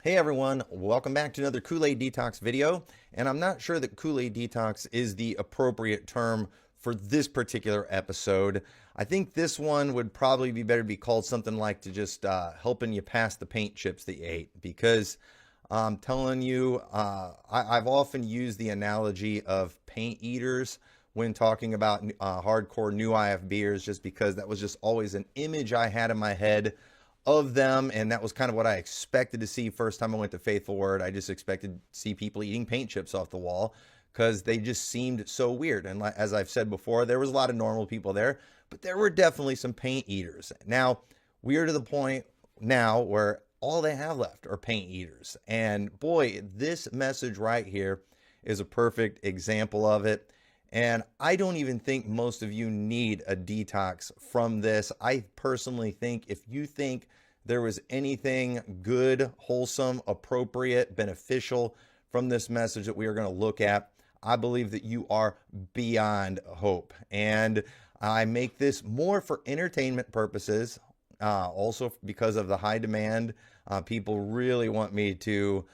Hey everyone, welcome back to another Kool-Aid Detox video. And I'm not sure that Kool-Aid Detox is the appropriate term for this particular episode. I think this one would probably be better to be called something like to just helping you pass the paint chips that you ate. Because I'm telling you, I've often used the analogy of paint eaters when talking about hardcore new IFBers, just because that was just always an image I had in my head of them, and that was kind of what I expected to see first time I went to Faithful Word. I just expected to see people eating paint chips off the wall because they just seemed so weird. And as I've said before, there was a lot of normal people there, but there were definitely some paint eaters. Now, we are to the point now where all they have left are paint eaters. And boy, this message right here is a perfect example of it. And I don't even think most of you need a detox from this. I personally think if you think there was anything good, wholesome, appropriate, beneficial from this message that we are going to look at, I believe that you are beyond hope. And I make this more for entertainment purposes, also because of the high demand. People really want me to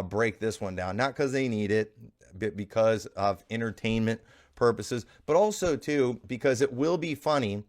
break this one down, not because they need it, but because of entertainment purposes, but also too because it will be funny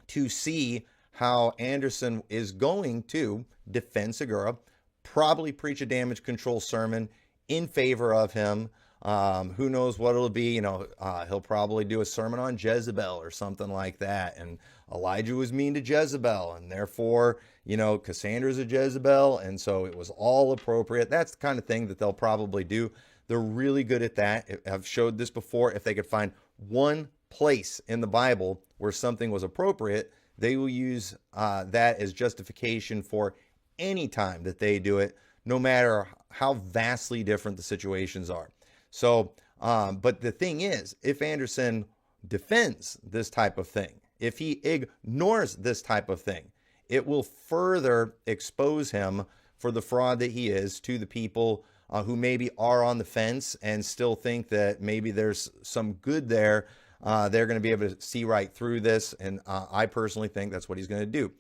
to see how Anderson is going to defend Segura, probably preach a damage control sermon in favor of him. Who knows what it'll be? He'll probably do a sermon on Jezebel or something like that. And Elijah was mean to Jezebel, and therefore, Cassandra's a Jezebel, and so it was all appropriate. That's the kind of thing that they'll probably do. They're really good at that. I've showed this before. If they could find one place in the Bible where something was appropriate, they will use that as justification for any time that they do it, no matter how vastly different the situations are. So, but the thing is, if Anderson defends this type of thing, if he ignores this type of thing, it will further expose him for the fraud that he is to the people who maybe are on the fence and still think that maybe there's some good there. They're going to be able to see right through this. And I personally think that's what he's going to do.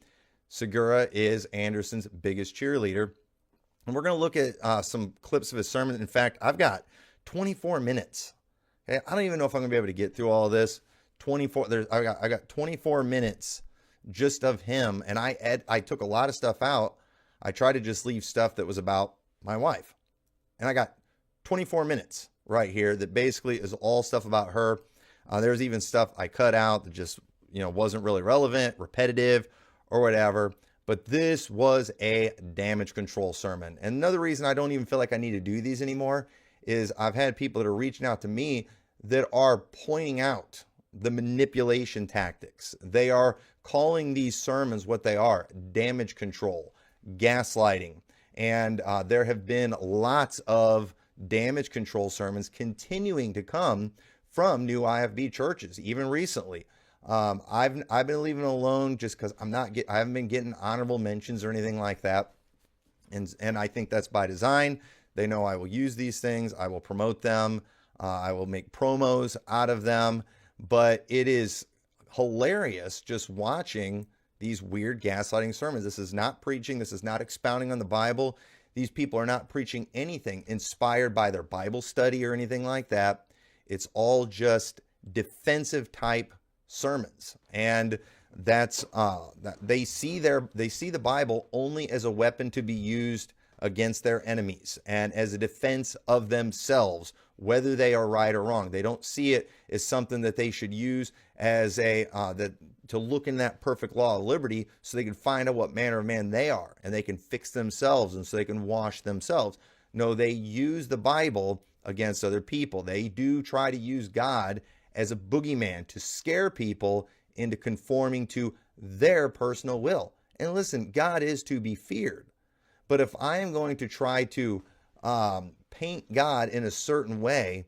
Segura is Anderson's biggest cheerleader. And we're going to look at some clips of his sermon. In fact, I've got 24 minutes. Okay? I don't even know if I'm going to be able to get through all of this. I got 24 minutes just of him. And I took a lot of stuff out. I tried to just leave stuff that was about my wife. And I got 24 minutes right here that basically is all stuff about her. There's even stuff I cut out that just, wasn't really relevant, repetitive, or whatever. But this was a damage control sermon. And another reason I don't even feel like I need to do these anymore is I've had people that are reaching out to me that are pointing out the manipulation tactics. They are calling these sermons what they are: damage control, gaslighting. And there have been lots of damage control sermons continuing to come from new IFB churches, even recently. I've been leaving it alone just because I haven't been getting honorable mentions or anything like that. And I think that's by design. They know I will use these things. I will promote them. I will make promos out of them. But it is hilarious just watching these weird gaslighting sermons. This is not preaching. This is not expounding on the Bible. These people are not preaching anything inspired by their Bible study or anything like that. It's all just defensive type sermons. And that's they see the Bible only as a weapon to be used against their enemies and as a defense of themselves, whether they are right or wrong. They don't see it as something that they should use as to look in that perfect law of liberty so they can find out what manner of man they are and they can fix themselves and so they can wash themselves. No, they use the Bible against other people. They do try to use God as a boogeyman to scare people into conforming to their personal will. And listen, God is to be feared. But if I am going to try to paint God in a certain way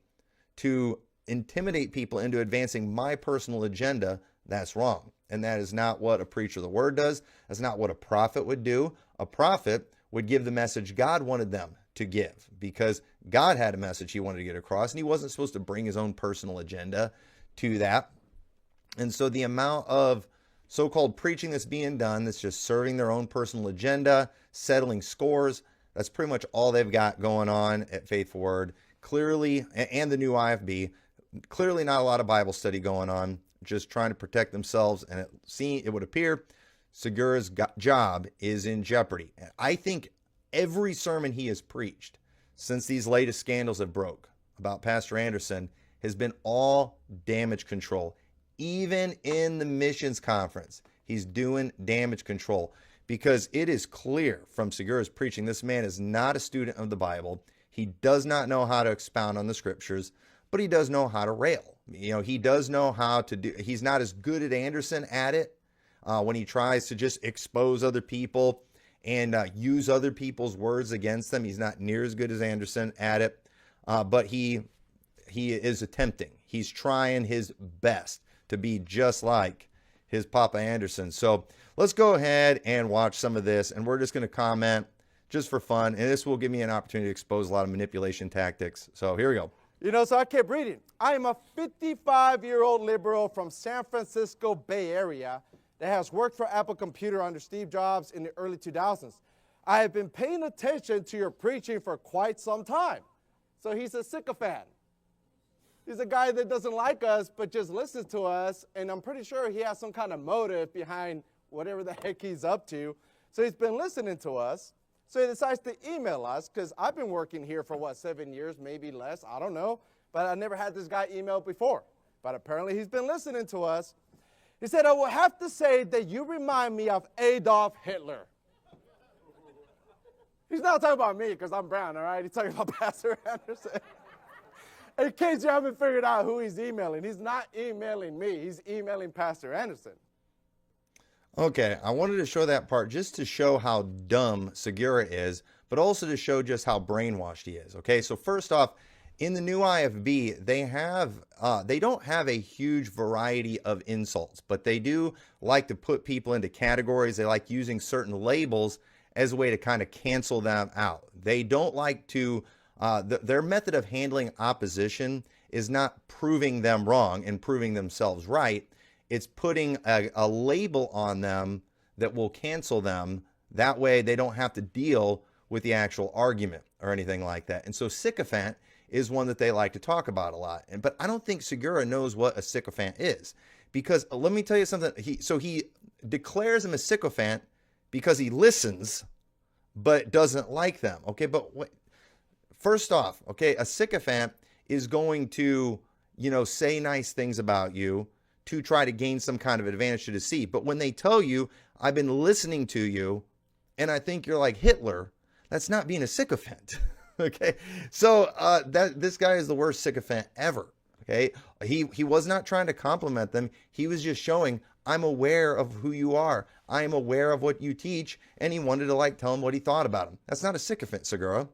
to intimidate people into advancing my personal agenda, that's wrong. And that is not what a preacher of the word does. That's not what a prophet would do. A prophet would give the message God wanted them to give because God had a message he wanted to get across, and he wasn't supposed to bring his own personal agenda to that. And so the amount of so-called preaching that's being done that's just serving their own personal agenda, settling scores, That's pretty much all they've got going on at Faithful Word. Clearly, and the new IFB, clearly not a lot of Bible study going on, just trying to protect themselves. And it would appear Segura's job is in jeopardy. And I think every sermon he has preached since these latest scandals have broke about Pastor Anderson has been all damage control. Even in the missions conference, he's doing damage control because it is clear from Segura's preaching, this man is not a student of the Bible. He does not know how to expound on the scriptures, but he does know how to rail. He does know how to do. He's not as good as Anderson at it when he tries to just expose other people and use other people's words against them. He's not near as good as Anderson at it, but he is attempting. He's trying his best to be just like his Papa Anderson. So let's go ahead and watch some of this, and we're just going to comment just for fun, and this will give me an opportunity to expose a lot of manipulation tactics. So here we go. So I kept reading. I am a 55-year-old liberal from San Francisco Bay Area that has worked for Apple Computer under Steve Jobs in the early 2000s. I have been paying attention to your preaching for quite some time. So he's a sycophant. He's a guy that doesn't like us, but just listens to us, and I'm pretty sure he has some kind of motive behind whatever the heck he's up to. So he's been listening to us. So he decides to email us, because I've been working here for, 7 years, maybe less, I don't know. But I never had this guy email before. But apparently he's been listening to us. He said, I will have to say that you remind me of Adolf Hitler. He's not talking about me, because I'm brown, all right? He's talking about Pastor Anderson. In case you haven't figured out who he's emailing, he's not emailing me. He's emailing Pastor Anderson. Okay, I wanted to show that part just to show how dumb Segura is, but also to show just how brainwashed he is. Okay, so first off, in the new IFB, they don't have a huge variety of insults, but they do like to put people into categories. They like using certain labels as a way to kind of cancel them out. They don't like to, their method of handling opposition is not proving them wrong and proving themselves right. It's putting a label on them that will cancel them. That way they don't have to deal with the actual argument or anything like that. And so sycophant is one that they like to talk about a lot. But I don't think Segura knows what a sycophant is. Because let me tell you something. He declares him a sycophant because he listens but doesn't like them. Okay, but first off, okay, a sycophant is going to, say nice things about you to try to gain some kind of advantage to deceive. But when they tell you, I've been listening to you, and I think you're like Hitler, that's not being a sycophant. Okay, so this guy is the worst sycophant ever. Okay, he was not trying to compliment them. He was just showing, I'm aware of who you are. I am aware of what you teach, and he wanted to tell him what he thought about him. That's not a sycophant, Segura.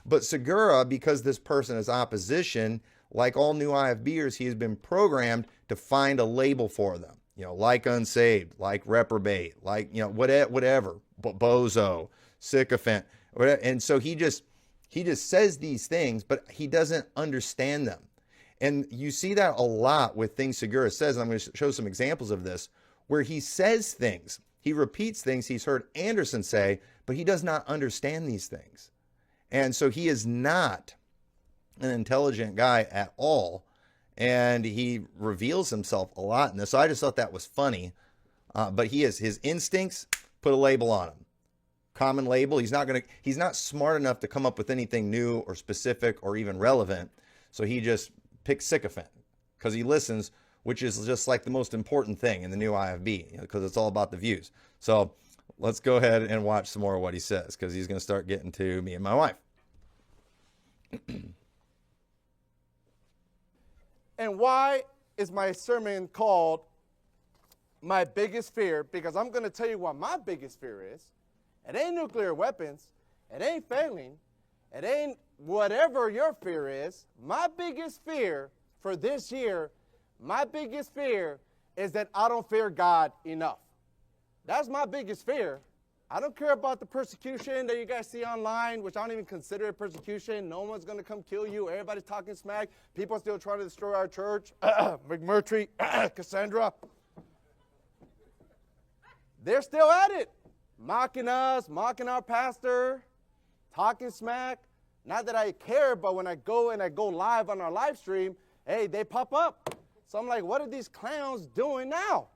But Segura, because this person is opposition, like all new IFBers, he has been programmed to find a label for them. Like unsaved, like reprobate, like, whatever, bozo, sycophant. And so he just says these things, but he doesn't understand them. And you see that a lot with things Segura says, and I'm going to show some examples of this, where he says things, he repeats things he's heard Anderson say, but he does not understand these things. And so he is not an intelligent guy at all, and he reveals himself a lot in this. So I just thought that was funny, but his instincts put a label on him. Common label. He's not smart enough to come up with anything new or specific or even relevant. So he just picks sycophant because he listens, which is just like the most important thing in the new IFB, because it's all about the views. So let's go ahead and watch some more of what he says, because he's going to start getting to me and my wife. And why is my sermon called My Biggest Fear? Because I'm going to tell you what my biggest fear is. It ain't nuclear weapons. It ain't failing. It ain't whatever your fear is. My biggest fear for this year, my biggest fear is that I don't fear God enough. That's my biggest fear. I don't care about the persecution that you guys see online, which I don't even consider it persecution. No one's going to come kill you. Everybody's talking smack. People are still trying to destroy our church. McMurtry, Cassandra. They're still at it. Mocking us, mocking our pastor, talking smack. Not that I care, but when I go live on our live stream, hey, they pop up. So I'm like, what are these clowns doing now?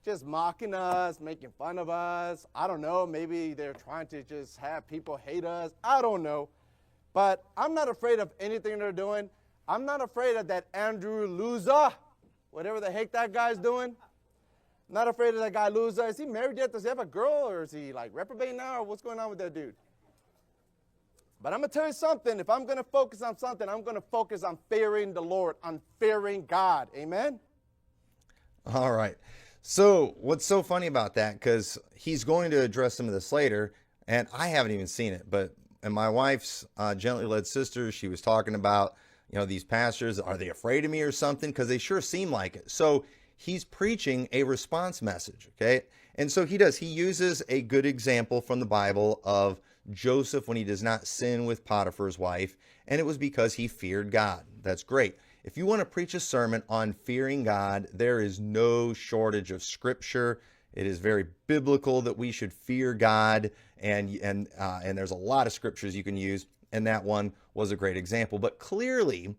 Just mocking us, making fun of us. I don't know, maybe they're trying to just have people hate us. I don't know. But I'm not afraid of anything they're doing. I'm not afraid of that Andrew loser, whatever the heck that guy's doing. I'm not afraid of that guy loser. Is he married yet? Does he have a girl, or is he like reprobate now, or what's going on with that dude? But I'm going to tell you something. If I'm going to focus on something, I'm going to focus on fearing the Lord, on fearing God. Amen? All right. So what's so funny about that, because he's going to address some of this later, and I haven't even seen it, but and my wife's gently led sister, she was talking about, these pastors, are they afraid of me or something? Because they sure seem like it. So he's preaching a response message, okay? And so he uses a good example from the Bible of Joseph when he does not sin with Potiphar's wife, and it was because he feared God. That's great. If you want to preach a sermon on fearing God, there is no shortage of scripture. It is very biblical that we should fear God, and there's a lot of scriptures you can use, and that one was a great example. But clearly,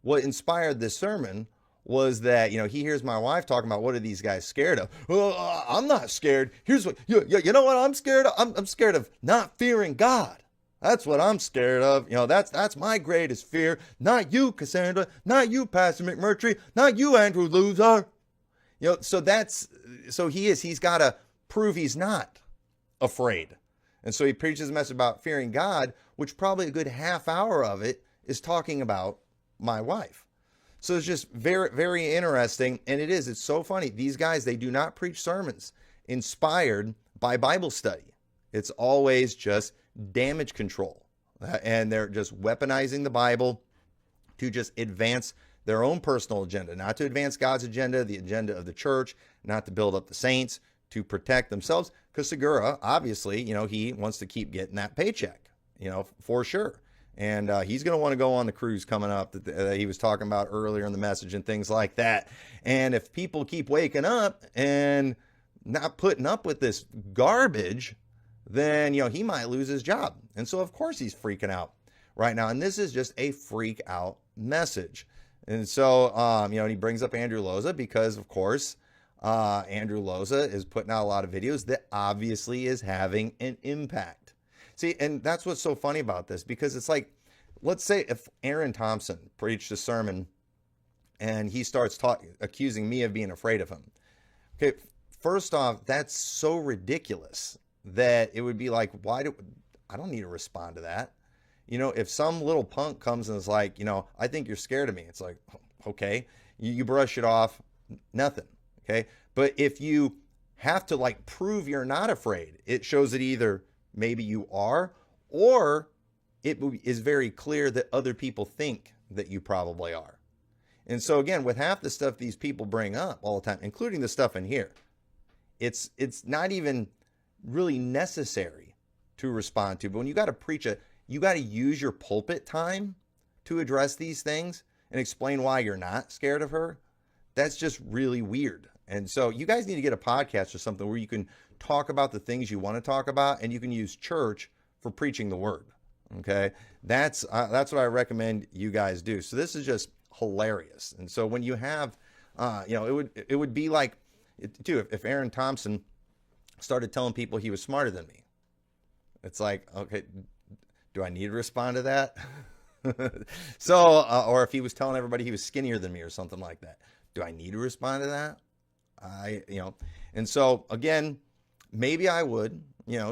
what inspired this sermon was that, he hears my wife talking about what are these guys scared of. Well, I'm not scared. Here's what, you know what I'm scared of? I'm scared of not fearing God. That's what I'm scared of. That's my greatest fear. Not you, Cassandra. Not you, Pastor McMurtry. Not you, Andrew Loser. So he's got to prove he's not afraid. And so he preaches a message about fearing God, which probably a good half hour of it is talking about my wife. So it's just very, very interesting. And it's so funny. These guys, they do not preach sermons inspired by Bible study. It's always just damage control. And they're just weaponizing the Bible to just advance their own personal agenda, not to advance God's agenda, the agenda of the church, not to build up the saints, to protect themselves. Because Segura, obviously, he wants to keep getting that paycheck, for sure. And he's going to want to go on the cruise coming up that he was talking about earlier in the message and things like that. And if people keep waking up and not putting up with this garbage, then, he might lose his job. And so, of course, he's freaking out right now. And this is just a freak out message. And so, and he brings up Andrew Loza because, of course, Andrew Loza is putting out a lot of videos that obviously is having an impact. See, and that's what's so funny about this, because it's like, let's say if Aaron Thompson preached a sermon and he starts accusing me of being afraid of him. Okay, first off, that's so ridiculous that it would be like, I don't need to respond to that. If some little punk comes and is like, I think you're scared of me. It's like, okay, you brush it off, nothing. Okay. But if you have to prove you're not afraid, it shows that either maybe you are, or it is very clear that other people think that you probably are. And so again, with half the stuff these people bring up all the time, including the stuff in here, it's not even really necessary to respond to. But when you got to preach you got to use your pulpit time to address these things and explain why you're not scared of her. That's just really weird. And so you guys need to get a podcast or something where you can talk about the things you want to talk about, and you can use church for preaching the word. Okay. That's what I recommend you guys do. So this is just hilarious. And so when you have, it would be like, too, if Aaron Thompson started telling people he was smarter than me, it's like, okay, do I need to respond to that? So, or if he was telling everybody he was skinnier than me or something like that, do I need to respond to that? And so again, maybe I would,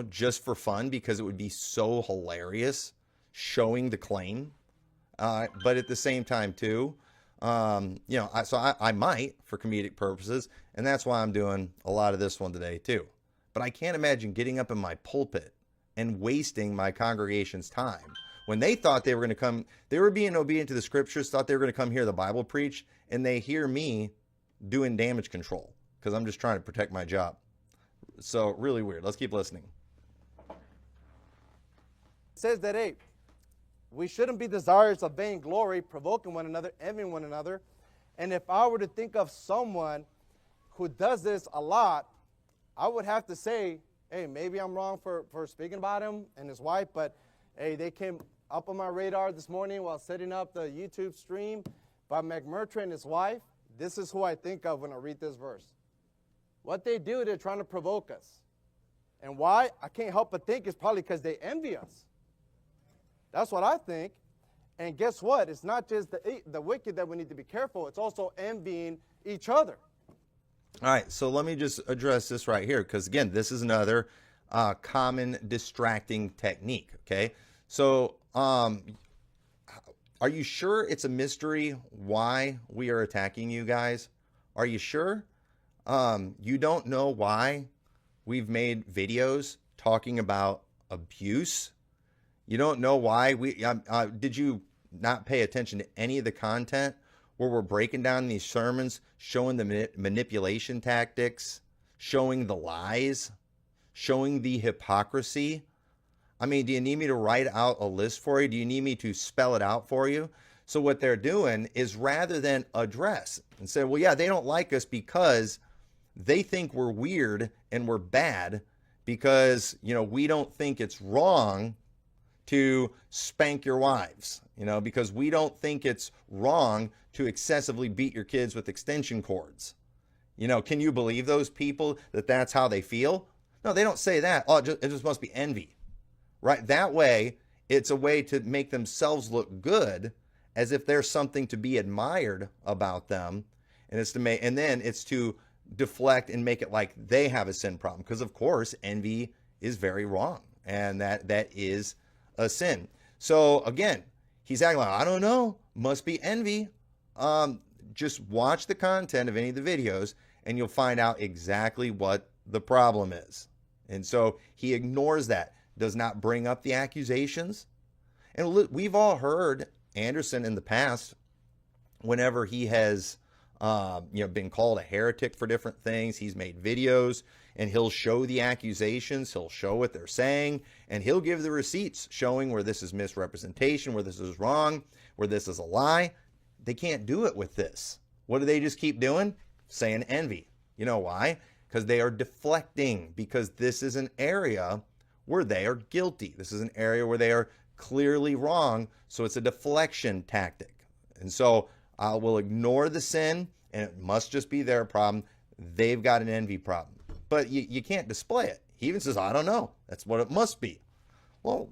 just for fun, because it would be so hilarious showing the claim. But at the same time too, I might for comedic purposes, and that's why I'm doing a lot of this one today too. But I can't imagine getting up in my pulpit and wasting my congregation's time when they thought they were going to come. They were being obedient to the scriptures, thought they were going to come hear the Bible preach, and they hear me doing damage control because I'm just trying to protect my job. So really weird. Let's keep listening. It says that, hey, we shouldn't be desirous of vainglory, provoking one another, envying one another. And if I were to think of someone who does this a lot, I would have to say, hey, maybe I'm wrong for speaking about him and his wife, but Hey, they came up on my radar this morning while setting up the YouTube stream by McMurtry and his wife. This is who I think of when I read this verse. What they do, they're trying to provoke us. And why? I can't help but think it's probably because they envy us. That's what I think. And guess what? It's not just the wicked that we need to be careful. It's also envying each other. All right, so let me just address this right here, because again, this is another common distracting technique, okay? So are you sure it's a mystery why we are attacking you guys? Are you sure? You don't know why we've made videos talking about abuse? You don't know why did you not pay attention to any of the content where we're breaking down these sermons, showing the manipulation tactics, showing the lies, showing the hypocrisy? I mean, do you need me to write out a list for you? Do you need me to spell it out for you? So what they're doing is, rather than address and say, well, yeah, they don't like us because they think we're weird and we're bad because, we don't think it's wrong to spank your wives, because we don't think it's wrong to excessively beat your kids with extension cords. Can you believe those people that that's how they feel? No, they don't say that. Oh, it just must be envy, right? That way, it's a way to make themselves look good, as if there's something to be admired about them, and it's to deflect and make it like they have a sin problem, because of course envy is very wrong, and that is a sin. So again, he's acting like, I don't know, must be envy. Just watch the content of any of the videos and you'll find out exactly what the problem is. And so he ignores that, does not bring up the accusations. And we've all heard Anderson in the past, whenever he has been called a heretic for different things. He's made videos and he'll show the accusations, he'll show what they're saying, and he'll give the receipts showing where this is misrepresentation, where this is wrong, where this is a lie. They can't do it with this. What do they just keep doing? Saying envy. You know why? Because they are deflecting, because this is an area where they are guilty. This is an area where they are clearly wrong, so it's a deflection tactic. And so I will ignore the sin, and it must just be their problem. They've got an envy problem. But you can't display it. He even says, I don't know. That's what it must be. Well,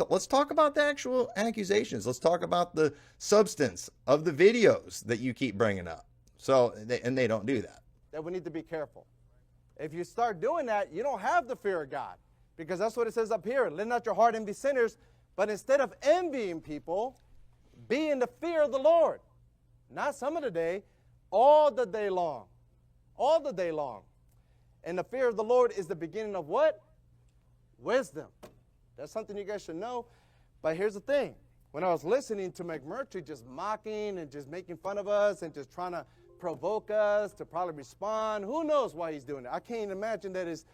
let's talk about the actual accusations. Let's talk about the substance of the videos that you keep bringing up. So, they don't do that. That we need to be careful. If you start doing that, you don't have the fear of God, because that's what it says up here. Let not your heart envy sinners, but instead of envying people, be in the fear of the Lord. Not some of the day, all the day long. All the day long. And the fear of the Lord is the beginning of what? Wisdom. That's something you guys should know. But here's the thing. When I was listening to McMurtry just mocking and just making fun of us and just trying to provoke us to probably respond, who knows why he's doing it? I can't imagine that it's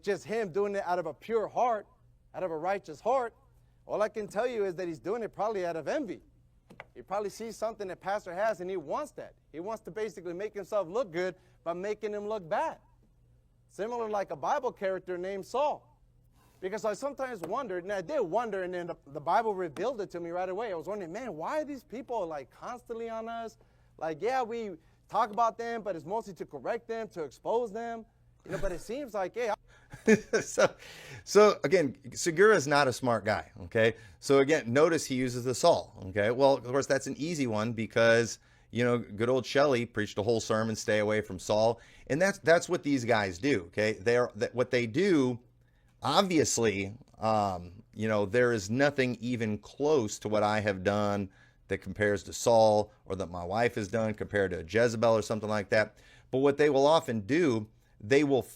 just him doing it out of a pure heart, out of a righteous heart. All I can tell you is that he's doing it probably out of envy. He probably sees something that pastor has and he wants that. He wants to basically make himself look good by making him look bad. Similar like a Bible character named Saul. Because I sometimes wondered, and I did wonder, and then the Bible revealed it to me right away. I was wondering, man, why are these people like constantly on us? Like, yeah, we talk about them, but it's mostly to correct them, to expose them. But it seems like, yeah. So again, Segura is not a smart guy, okay? So again, notice he uses the Saul, okay? Well, of course, that's an easy one because, good old Shelley preached a whole sermon, stay away from Saul. And that's what these guys do, okay? What they do, obviously, there is nothing even close to what I have done that compares to Saul, or that my wife has done compared to Jezebel or something like that. But what they will often do, they will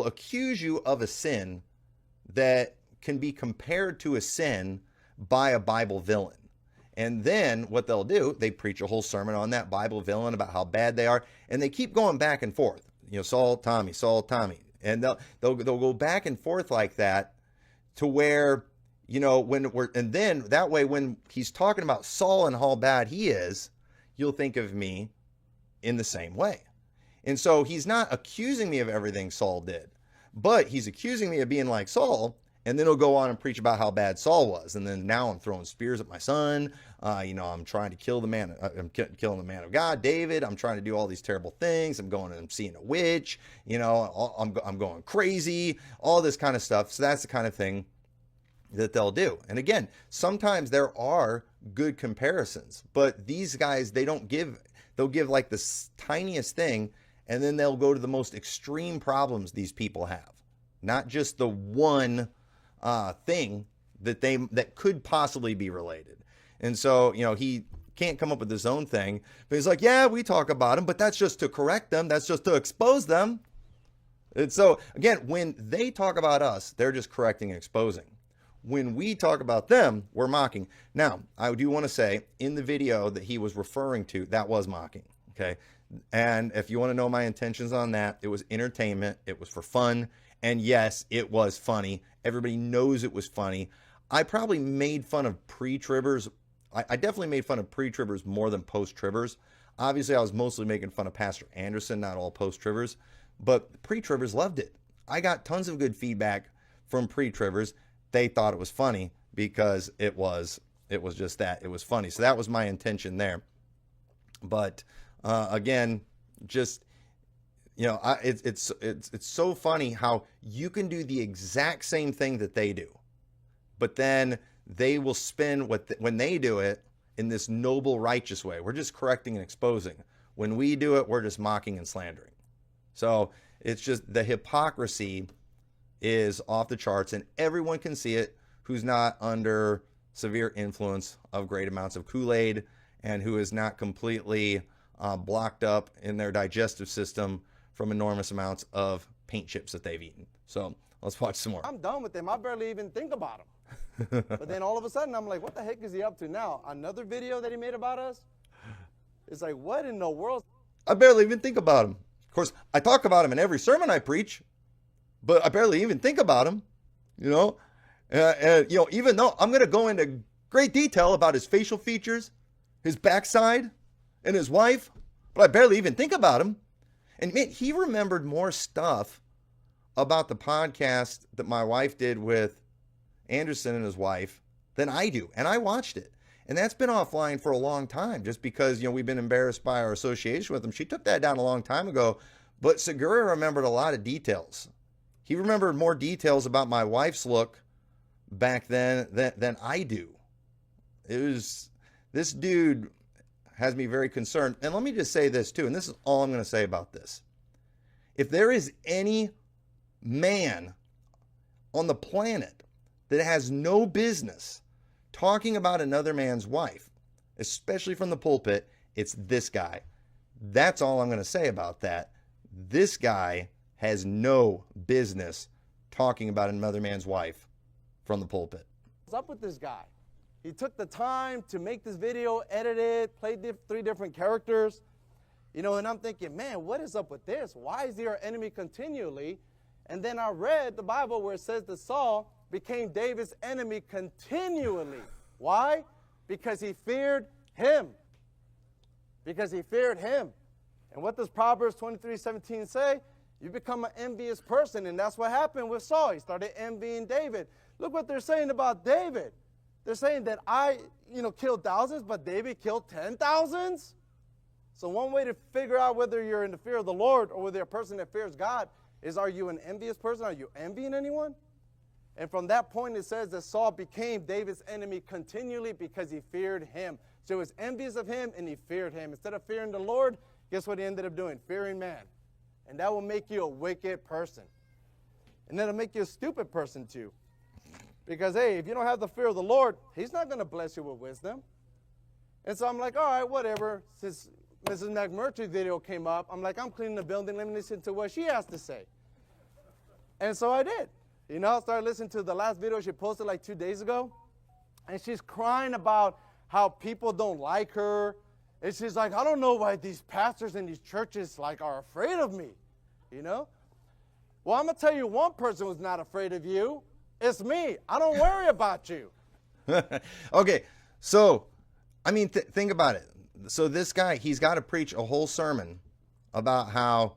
accuse you of a sin that can be compared to a sin by a Bible villain. And then what they'll do, they preach a whole sermon on that Bible villain about how bad they are, and they keep going back and forth. Saul, Tommy, and they'll go back and forth like that, to where and then that way when he's talking about Saul and how bad he is, you'll think of me in the same way. And so he's not accusing me of everything Saul did, but he's accusing me of being like Saul, And then he'll go on and preach about how bad Saul was. And then now I'm throwing spears at my son. I'm trying to kill the man. I'm killing the man of God, David. I'm trying to do all these terrible things. I'm going and I'm seeing a witch. I'm going crazy. All this kind of stuff. So that's the kind of thing that they'll do. And again, sometimes there are good comparisons, but these guys, they'll give like the tiniest thing, and then they'll go to the most extreme problems these people have. Not just the one thing that could possibly be related. And so, he can't come up with his own thing, but he's like, yeah, we talk about them, but that's just to correct them. That's just to expose them. And so again, when they talk about us, they're just correcting and exposing. When we talk about them, we're mocking. Now, I do want to say in the video that he was referring to, that was mocking. Okay. And if you want to know my intentions on that, it was entertainment. It was for fun. And yes, it was funny. Everybody knows it was funny. I probably made fun of pre-tribbers. I definitely made fun of pre-tribbers more than post-tribbers. Obviously, I was mostly making fun of Pastor Anderson, not all post-tribbers. But pre-tribbers loved it. I got tons of good feedback from pre-tribbers. They thought it was funny because it was just that. It was funny. So that was my intention there. But again, just... it's so funny how you can do the exact same thing that they do, but then they will spin when they do it in this noble, righteous way. We're just correcting and exposing. When we do it, we're just mocking and slandering. So it's just the hypocrisy is off the charts, and everyone can see it who's not under severe influence of great amounts of Kool-Aid and who is not completely blocked up in their digestive system from enormous amounts of paint chips that they've eaten. So let's watch some more. I'm done with them. I barely even think about him. But then all of a sudden, I'm like, what the heck is he up to now? Another video that he made about us? It's like, what in the world? I barely even think about him. Of course, I talk about him in every sermon I preach, but I barely even think about him, even though I'm going to go into great detail about his facial features, his backside, and his wife, but I barely even think about him. And man, he remembered more stuff about the podcast that my wife did with Anderson and his wife than I do. And I watched it. And that's been offline for a long time just because, we've been embarrassed by our association with him. She took that down a long time ago. But Segura remembered a lot of details. He remembered more details about my wife's look back then than I do. This dude has me very concerned. And let me just say this too, and this is all I'm going to say about this. If there is any man on the planet that has no business talking about another man's wife, especially from the pulpit, it's this guy. That's all I'm going to say about that. This guy has no business talking about another man's wife from the pulpit. What's up with this guy? He took the time to make this video, edit it, play 3 different characters. And I'm thinking, man, what is up with this? Why is he our enemy continually? And then I read the Bible where it says that Saul became David's enemy continually. Why? Because he feared him. Because he feared him. And what does Proverbs 23:17 say? You become an envious person, and that's what happened with Saul. He started envying David. Look what they're saying about David. They're saying that I, killed thousands, but David killed 10,000s. So one way to figure out whether you're in the fear of the Lord or whether you're a person that fears God is, are you an envious person? Are you envying anyone? And from that point, it says that Saul became David's enemy continually because he feared him. So he was envious of him and he feared him. Instead of fearing the Lord, guess what he ended up doing? Fearing man. And that will make you a wicked person. And that'll make you a stupid person too. Because, hey, if you don't have the fear of the Lord, he's not going to bless you with wisdom. And so I'm like, all right, whatever. Since Mrs. McMurtry's video came up, I'm like, I'm cleaning the building. Let me listen to what she has to say. And so I did. I started listening to the last video she posted like 2 days ago. And she's crying about how people don't like her. And she's like, I don't know why these pastors in these churches are afraid of me. Well, I'm going to tell you one person who's not afraid of you. It's me. I don't worry about you. Okay, so, think about it. So this guy, he's got to preach a whole sermon about how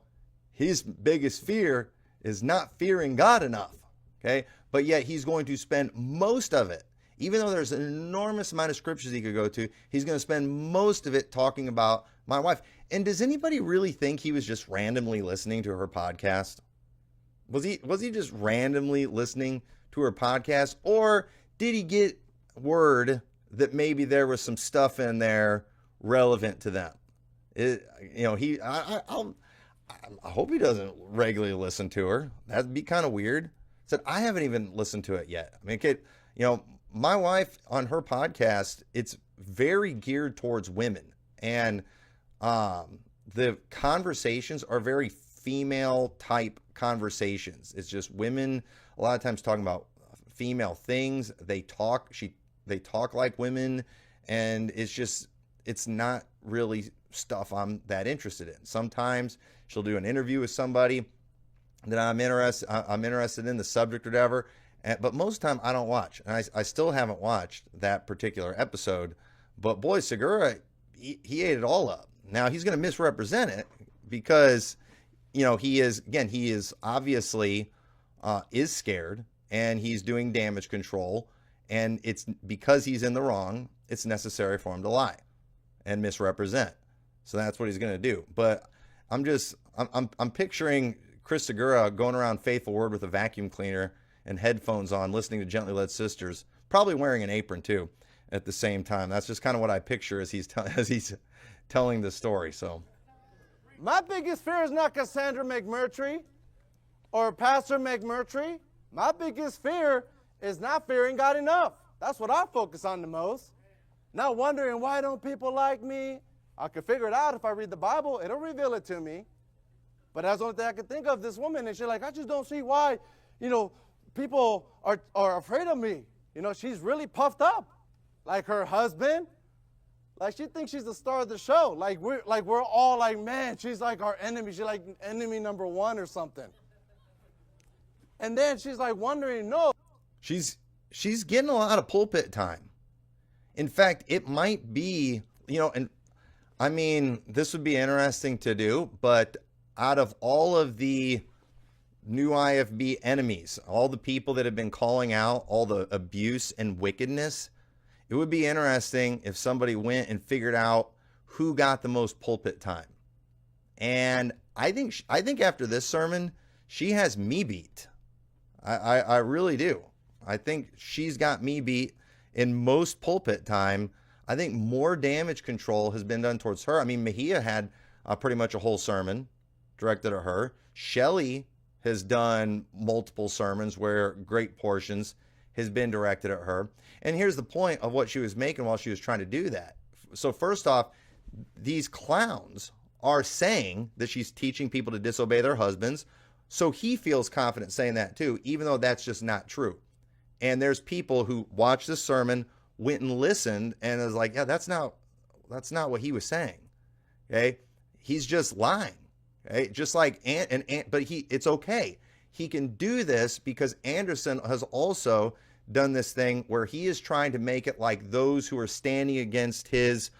his biggest fear is not fearing God enough. Okay. But yet he's going to spend most of it, even though there's an enormous amount of scriptures he could go to, he's going to spend most of it talking about my wife. And does anybody really think he was just randomly listening to her podcast? Was he just randomly listening to her podcast, or did he get word that maybe there was some stuff in there relevant to them? I hope he doesn't regularly listen to her. That'd be kind of weird. Said I haven't even listened to it yet. I mean, my wife on her podcast, it's very geared towards women, and the conversations are very female type conversations. It's just women a lot of times talking about female things. They talk like women, and it's not really stuff I'm that interested in. Sometimes she'll do an interview with somebody that I'm interested in the subject or whatever, but most of the time I don't watch, and I still haven't watched that particular episode. But boy, Segura, he ate it all up. Now he's going to misrepresent it because he is obviously is scared, and he's doing damage control, and it's because he's in the wrong. It's necessary for him to lie and misrepresent. So that's what he's going to do. But I'm picturing Chris Segura going around Faithful Word with a vacuum cleaner and headphones on, listening to Gently Led Sisters, probably wearing an apron too at the same time. That's just kind of what I picture as he's telling the story. So My biggest fear is not Cassandra McMurtry or Pastor McMurtry. My biggest fear is not fearing God enough. That's what I focus on the most. Not wondering, why don't people like me? I can figure it out if I read the Bible. It'll reveal it to me. But that's the only thing I can think of, this woman. And she's like, I just don't see why, people are afraid of me. She's really puffed up. Like her husband. Like she thinks she's the star of the show. Like we're all like, man, she's like our enemy. She's like enemy number one or something. And then she's like wondering, no. She's getting a lot of pulpit time. In fact, it might be, and I mean, this would be interesting to do, but out of all of the new IFB enemies, all the people that have been calling out all the abuse and wickedness, it would be interesting if somebody went and figured out who got the most pulpit time. And I think after this sermon, she has me beat. I really do. I think she's got me beat in most pulpit time. I think more damage control has been done towards her. I mean, Mejia had pretty much a whole sermon directed at her. Shelley has done multiple sermons where great portions has been directed at her. And here's the point of what she was making while she was trying to do that. So first off, these clowns are saying that she's teaching people to disobey their husbands. So he feels confident saying that too, even though that's just not true. And there's people who watched the sermon, went and listened, and is like, yeah, that's not what he was saying. Okay. He's just lying. Okay. Just like, but it's okay. He can do this because Anderson has also done this thing where he is trying to make it like those who are standing against his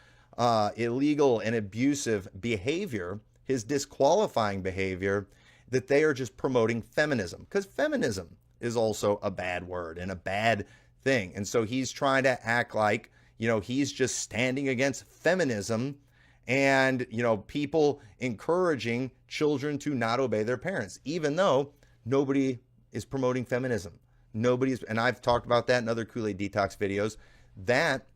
illegal and abusive behavior, his disqualifying behavior, that they are just promoting feminism, because feminism is also a bad word and a bad thing. And so he's trying to act like, he's just standing against feminism and, people encouraging children to not obey their parents, even though nobody is promoting feminism. And I've talked about that in other Kool-Aid Detox videos. That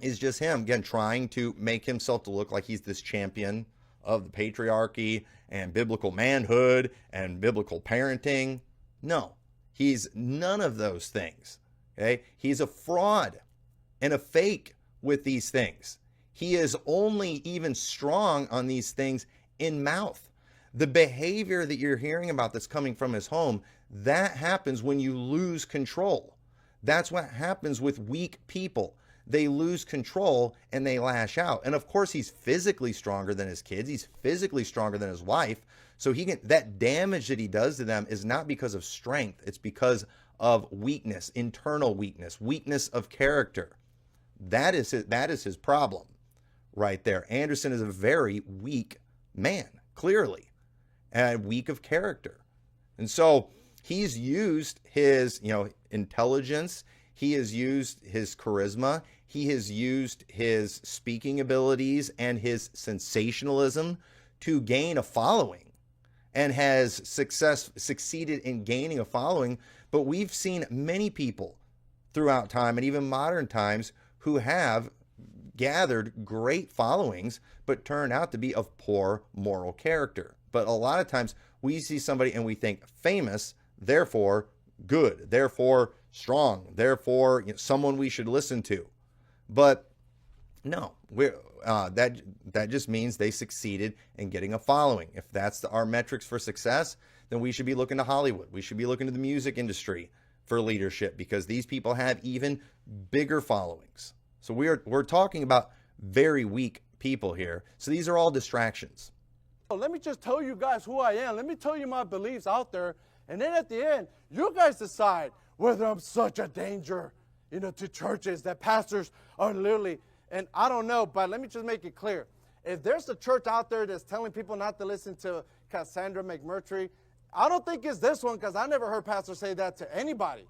is just him, again, trying to make himself to look like he's this champion of the patriarchy and biblical manhood and biblical parenting. No, he's none of those things. Okay? He's a fraud and a fake with these things. He is only even strong on these things in mouth. The behavior that you're hearing about that's coming from his home, that happens when you lose control. That's what happens with weak people. They lose control and they lash out. And of course, he's physically stronger than his kids. He's physically stronger than his wife. So that damage that he does to them is not because of strength. It's because of weakness, internal weakness, weakness of character. That is his problem right there. Anderson is a very weak man, clearly, and weak of character. And so he's used his, intelligence. He has used his charisma. He has used his speaking abilities and his sensationalism to gain a following, and has succeeded in gaining a following. But we've seen many people throughout time and even modern times who have gathered great followings but turned out to be of poor moral character. But a lot of times we see somebody and we think famous, therefore good, therefore strong, therefore someone we should listen to. But no, that just means they succeeded in getting a following. If that's our metrics for success, then we should be looking to Hollywood. We should be looking to the music industry for leadership, because these people have even bigger followings. So we're talking about very weak people here. So these are all distractions. Let me just tell you guys who I am. Let me tell you my beliefs out there. And then at the end, you guys decide whether I'm such a danger, to churches, that pastors are literally, and I don't know, but let me just make it clear. If there's a church out there that's telling people not to listen to Cassandra McMurtry, I don't think it's this one, because I never heard pastors say that to anybody.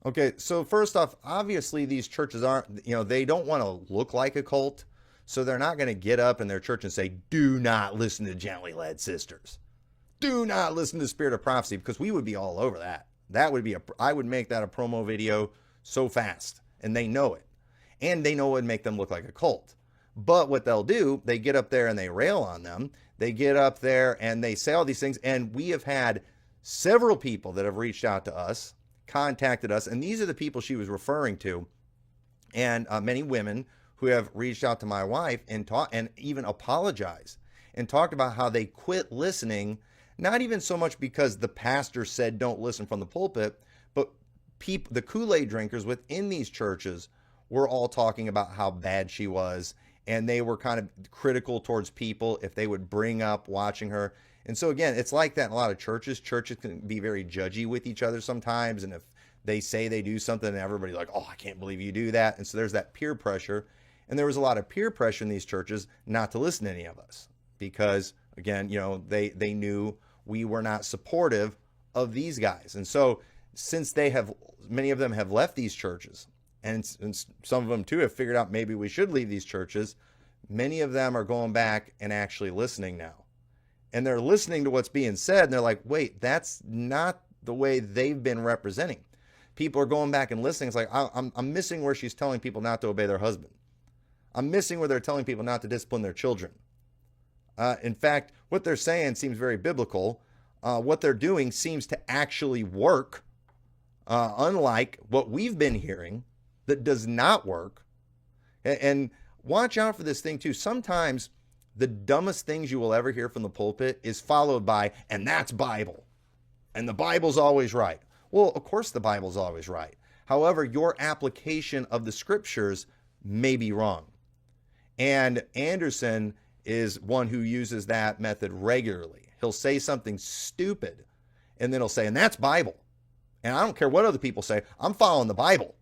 Okay, so first off, obviously these churches aren't, they don't want to look like a cult. So they're not going to get up in their church and say, do not listen to Gently Led Sisters. Do not listen to Spirit of Prophecy, because we would be all over that. I would make that a promo video so fast, and they know it. And they know it would make them look like a cult. But what they'll do, they get up there and they rail on them. They get up there and they say all these things. And we have had several people that have reached out to us, contacted us, and these are the people she was referring to, and many women who have reached out to my wife and even apologized and talked about how they quit listening, not even so much because the pastor said don't listen from the pulpit, but the Kool-Aid drinkers within these churches were all talking about how bad she was, and they were kind of critical towards people if they would bring up watching her. And so again, it's like that in a lot of churches. Churches can be very judgy with each other sometimes, and if they say they do something, and everybody's like, oh, I can't believe you do that. And so there's that peer pressure. And there was a lot of peer pressure in these churches not to listen to any of us, because again, they knew we were not supportive of these guys. And so since many of them have left these churches, and some of them too have figured out maybe we should leave these churches, many of them are going back and actually listening now. And they're listening to what's being said, and they're like, wait, that's not the way they've been representing. People are going back and listening. It's like, I'm missing where she's telling people not to obey their husband. I'm missing where they're telling people not to discipline their children. In fact, what they're saying seems very biblical. What they're doing seems to actually work, unlike what we've been hearing that does not work. And watch out for this thing too. Sometimes the dumbest things you will ever hear from the pulpit is followed by, and that's Bible. And the Bible's always right. Well, of course the Bible's always right. However, your application of the scriptures may be wrong. And Anderson is one who uses that method regularly. He'll say something stupid, and then he'll say, and that's Bible. And I don't care what other people say, I'm following the Bible.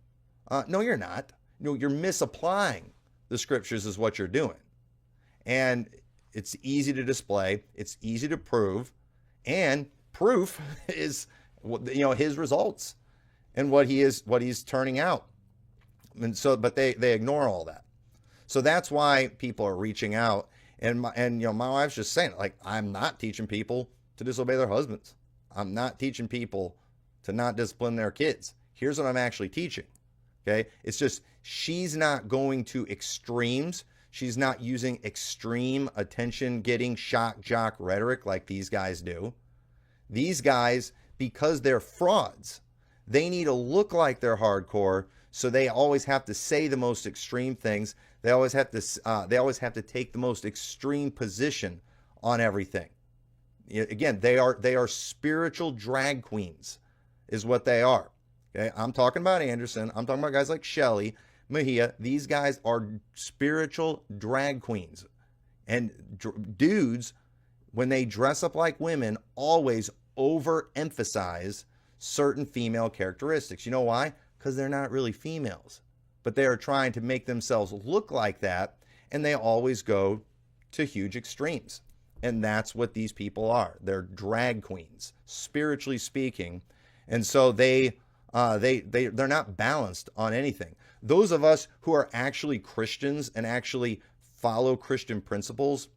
No, you're not. No, you're misapplying the scriptures is what you're doing. And it's easy to display. It's easy to prove. And proof is, his results and what he's turning out. And so, but they ignore all that. So that's why people are reaching out. And my wife's just saying, like, I'm not teaching people to disobey their husbands. I'm not teaching people to not discipline their kids. Here's what I'm actually teaching. Okay. It's just, she's not going to extremes. She's not using extreme attention getting shock jock rhetoric like these guys do. These guys, because they're frauds, they need to look like they're hardcore. So they always have to say the most extreme things. They always have to take the most extreme position on everything. Again, they are spiritual drag queens, is what they are. Okay, I'm talking about Anderson. I'm talking about guys like Shelley, Mejia. These guys are spiritual drag queens, and dudes, when they dress up like women, always overemphasize certain female characteristics. You know why? Because they're not really females, but they are trying to make themselves look like that, and they always go to huge extremes. And that's what these people are. They're drag queens, spiritually speaking, And so they're not balanced on anything. Those of us who are actually Christians and actually follow Christian principles,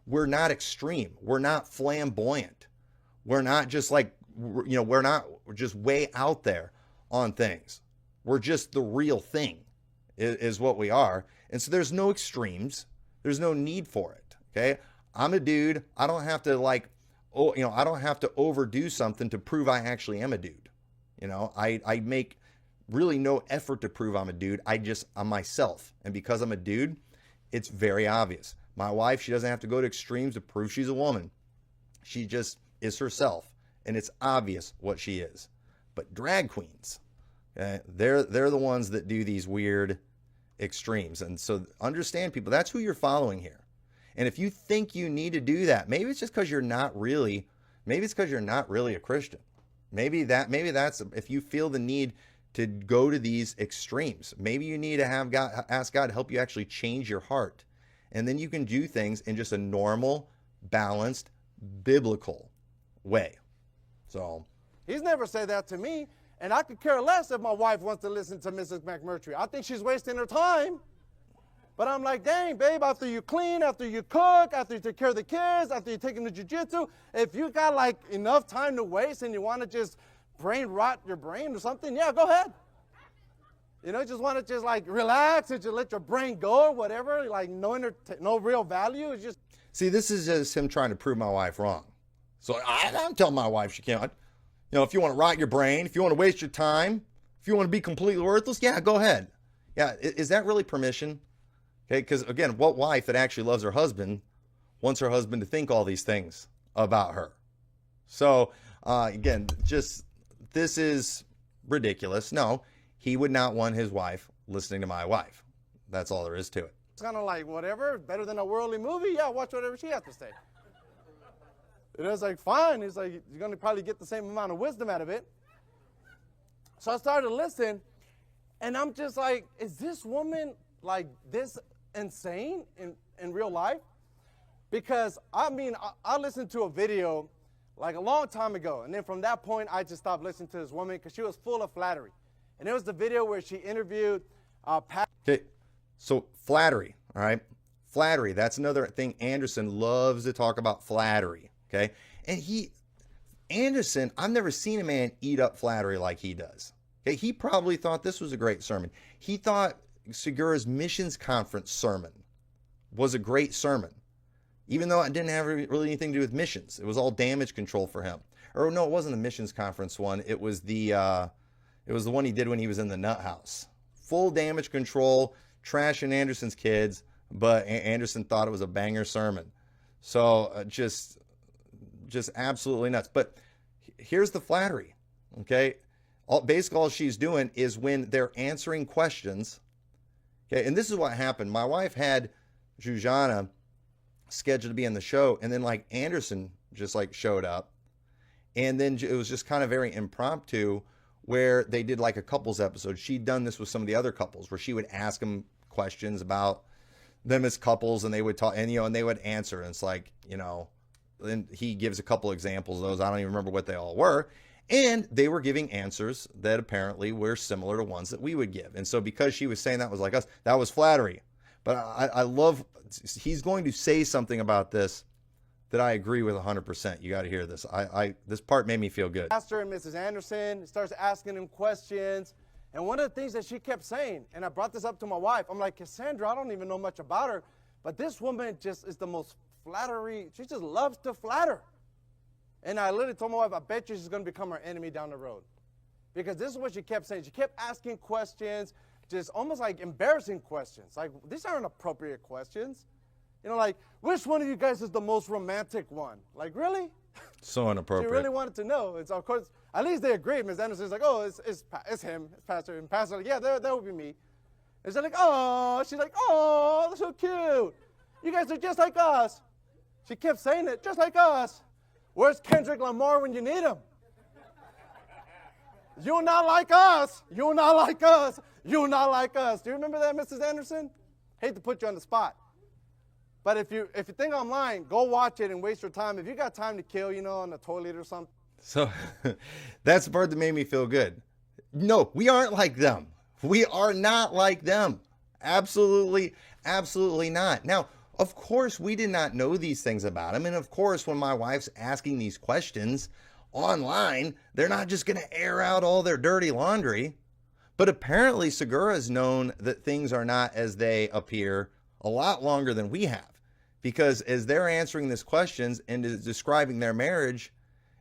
we're not extreme. We're not flamboyant. We're not just like, we're not just way out there on things. We're just the real thing is what we are. And so there's no extremes. There's no need for it. Okay. I'm a dude. I don't have to I don't have to overdo something to prove I actually am a dude. I make really no effort to prove I'm a dude. I'm myself. And because I'm a dude, it's very obvious. My wife, she doesn't have to go to extremes to prove she's a woman. She just is herself. And it's obvious what she is. But drag queens, they're the ones that do these weird extremes. And so understand, people, that's who you're following here. And if you think you need to do that, maybe it's just because you're not really a Christian. Maybe that's if you feel the need to go to these extremes. Maybe you need to ask God to help you actually change your heart. And then you can do things in just a normal, balanced, biblical way. So he's never said that to me, and I could care less if my wife wants to listen to Mrs. McMurtry. I think she's wasting her time. But I'm like, dang, babe, after you clean, after you cook, after you take care of the kids, after you take them to jiu-jitsu, if you got like enough time to waste and you want to just brain rot your brain or something, yeah, go ahead. Just want to just like relax and just let your brain go or whatever, like no real value. It's just. See, this is just him trying to prove my wife wrong. So I'm telling my wife she can't. If you want to rot your brain, if you want to waste your time, if you want to be completely worthless, yeah, go ahead. Yeah, is that really permission? Okay, because again, what wife that actually loves her husband wants her husband to think all these things about her? So again, this is ridiculous. No, he would not want his wife listening to my wife. That's all there is to it. It's kind of like, whatever, better than a worldly movie? Yeah, watch whatever she has to say. It was like, fine. He's like, you're going to probably get the same amount of wisdom out of it. So I started to listen, and I'm just like, is this woman like this insane in real life? Because, I listened to a video like a long time ago, and then from that point, I just stopped listening to this woman because she was full of flattery. And it was the video where she interviewed Okay, so flattery, all right? Flattery, that's another thing Anderson loves to talk about, flattery, okay? And Anderson, I've never seen a man eat up flattery like he does. Okay, he probably thought this was a great sermon. He thought Segura's missions conference sermon was a great sermon, even though it didn't have really anything to do with missions. It was all damage control for him. Or no, it wasn't the missions conference one. It was the one he did when he was in the nut house. Full damage control, trashing Anderson's kids, but Anderson thought it was a banger sermon. So just absolutely nuts. But here's the flattery, okay? Basically all she's doing is when they're answering questions, okay, and this is what happened. My wife had Jujana scheduled to be in the show, and then like Anderson just like showed up, and then it was just kind of very impromptu where they did like a couples episode. She'd done this with some of the other couples where she would ask them questions about them as couples, and they would talk, and and they would answer, and it's like, then he gives a couple examples of those. I don't even remember what they all were. And they were giving answers that apparently were similar to ones that we would give. And so because she was saying that was like us, that was flattery. But I love, he's going to say something about this that I agree with 100%. You got to hear this. This part made me feel good. Pastor and Mrs. Anderson starts asking him questions. And one of the things that she kept saying, and I brought this up to my wife, I'm like, Cassandra, I don't even know much about her, but this woman just is the most flattery. She just loves to flatter. And I literally told my wife, I bet you she's going to become our enemy down the road. Because this is what she kept saying. She kept asking questions, just almost like embarrassing questions. Like, these aren't appropriate questions. Like, which one of you guys is the most romantic one? Like, really? So inappropriate. She really wanted to know. It's, of course, at least they agreed. Ms. Anderson's like, oh, it's him, it's Pastor. And Pastor's like, yeah, that would be me. And she's like, oh, that's so cute. You guys are just like us. She kept saying it, just like us. Where's Kendrick Lamar when you need him? You're not like us. You're not like us. You're not like us. Do you remember that, Mrs. Anderson? Hate to put you on the spot. But if you think I'm lying, go watch it and waste your time. If you got time to kill, on the toilet or something. So that's the part that made me feel good. No, we aren't like them. We are not like them. Absolutely, absolutely not. Now, of course, we did not know these things about him. And of course, when my wife's asking these questions online, they're not just going to air out all their dirty laundry. But apparently, Segura has known that things are not as they appear a lot longer than we have. Because as they're answering these questions and is describing their marriage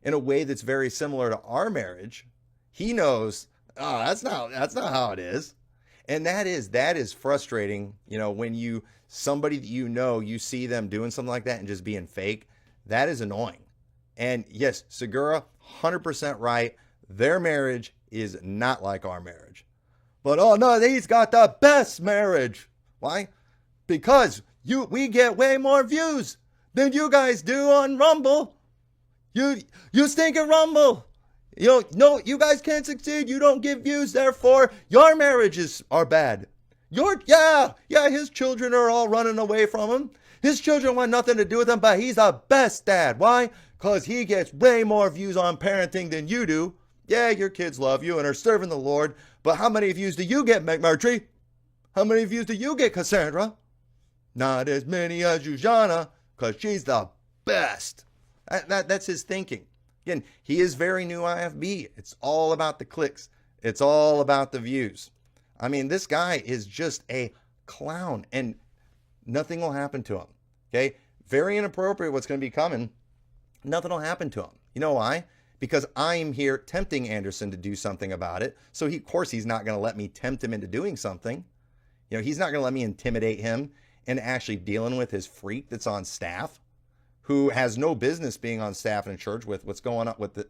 in a way that's very similar to our marriage, he knows, oh, that's not how it is. And that is frustrating, when somebody that you see them doing something like that and just being fake, that is annoying. And yes, Segura, 100% right. Their marriage is not like our marriage. But oh no, he's got the best marriage. Why? Because we get way more views than you guys do on Rumble. You stink at Rumble. No, you guys can't succeed. You don't get views. Therefore, your marriages are bad. His children are all running away from him. His children want nothing to do with him, but he's the best dad. Why? Because he gets way more views on parenting than you do. Yeah, your kids love you and are serving the Lord. But how many views do you get, McMurtry? How many views do you get, Cassandra? Not as many as Jujana, because she's the best. That's his thinking. Again, he is very new IFB. It's all about the clicks. It's all about the views. I mean, this guy is just a clown, and nothing will happen to him. Okay? Very inappropriate what's going to be coming. Nothing will happen to him. You know why? Because I'm here tempting Anderson to do something about it. So of course he's not going to let me tempt him into doing something. He's not going to let me intimidate him into actually dealing with his freak that's on staff, who has no business being on staff in a church with what's going on with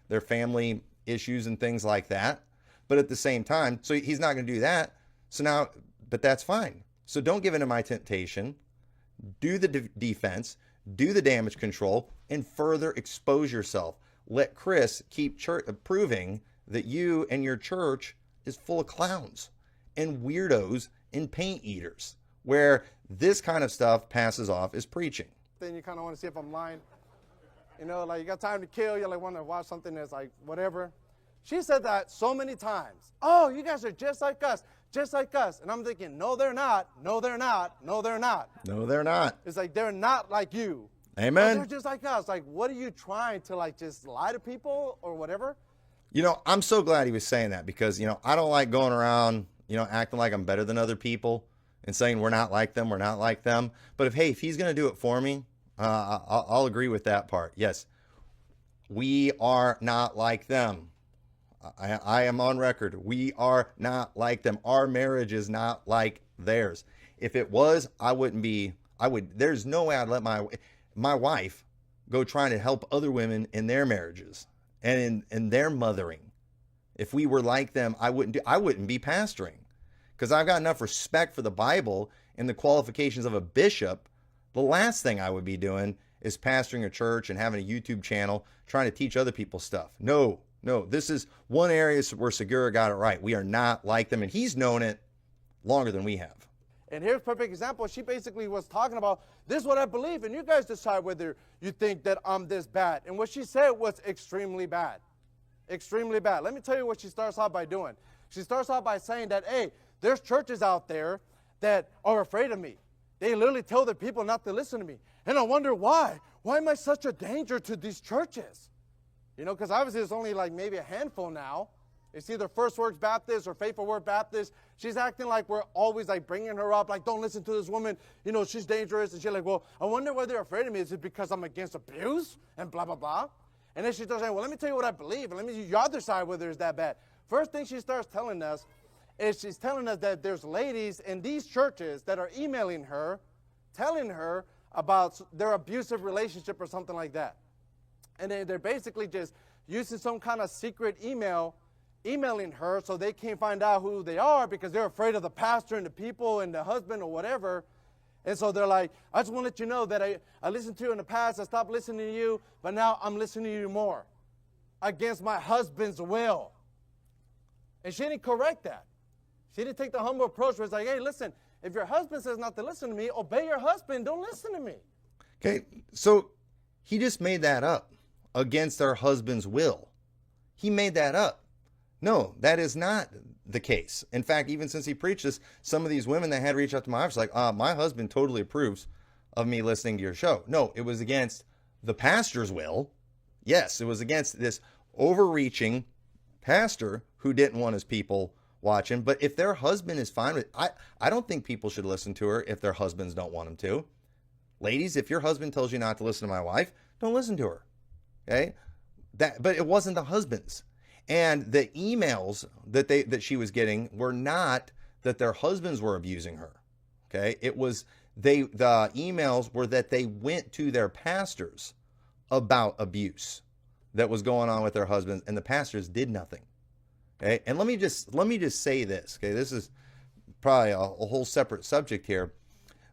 their family issues and things like that. But at the same time, so he's not going to do that. So now, but that's fine. So don't give in to my temptation. Do the defense, do the damage control, and further expose yourself. Let Chris keep proving that you and your church is full of clowns and weirdos and paint eaters, where this kind of stuff passes off as preaching. Then you kind of want to see if I'm lying. You got time to kill. You want to watch something that's like whatever. She said that so many times. Oh, you guys are just like us, just like us. And I'm thinking, no, they're not. No, they're not. No, they're not. No, they're not. It's like they're not like you. Amen. They're just like us. Like, what are you trying to just lie to people or whatever? I'm so glad he was saying that because, I don't like going around, acting like I'm better than other people and saying we're not like them, we're not like them. But if he's going to do it for me, I'll agree with that part. Yes, we are not like them. I am on record. We are not like them. Our marriage is not like theirs. If it was, there's no way I'd let my wife go trying to help other women in their marriages and in their mothering. If we were like them, I wouldn't be pastoring, because I've got enough respect for the Bible and the qualifications of a bishop. The last thing I would be doing is pastoring a church and having a YouTube channel trying to teach other people stuff. No, this is one area where Segura got it right. We are not like them, and he's known it longer than we have. And here's a perfect example. She basically was talking about, this is what I believe, and you guys decide whether you think that I'm this bad. And what she said was extremely bad. Extremely bad. Let me tell you what she starts out by doing. She starts out by saying that, hey, there's churches out there that are afraid of me. They literally tell their people not to listen to me. And I wonder why. Why am I such a danger to these churches? Because obviously it's only like maybe a handful now. It's either First Works Baptist or Faithful Word Baptist. She's acting like we're always like bringing her up, like, don't listen to this woman. She's dangerous. And she's like, well, I wonder why they're afraid of me. Is it because I'm against abuse and blah, blah, blah? And then she starts saying, well, let me tell you what I believe, and let me y'all decide whether it's that bad. First thing she starts telling us is she's telling us that there's ladies in these churches that are emailing her, telling her about their abusive relationship or something like that. And then they're basically just using some kind of secret emailing her so they can't find out who they are because they're afraid of the pastor and the people and the husband or whatever. And so they're like, I just want to let you know that I listened to you in the past. I stopped listening to you, but now I'm listening to you more against my husband's will. And she didn't correct that. She didn't take the humble approach where it's like, hey, listen, if your husband says not to listen to me, obey your husband. Don't listen to me. Okay, so he just made that up. against their husband's will. He made that up. No, that is not the case. In fact, even since he preached this, some of these women that had reached out to my office like, my husband totally approves of me listening to your show. No, it was against the pastor's will. Yes, it was against this overreaching pastor who didn't want his people watching. But if their husband is fine with it, I don't think people should listen to her if their husbands don't want them to. Ladies, if your husband tells you not to listen to my wife, don't listen to her. Okay? But it wasn't the husbands. And the emails that she was getting were not that their husbands were abusing her. Okay? It was the emails were that they went to their pastors about abuse that was going on with their husbands, and the pastors did nothing. Okay? And let me just say this. Okay? This is probably a whole separate subject here,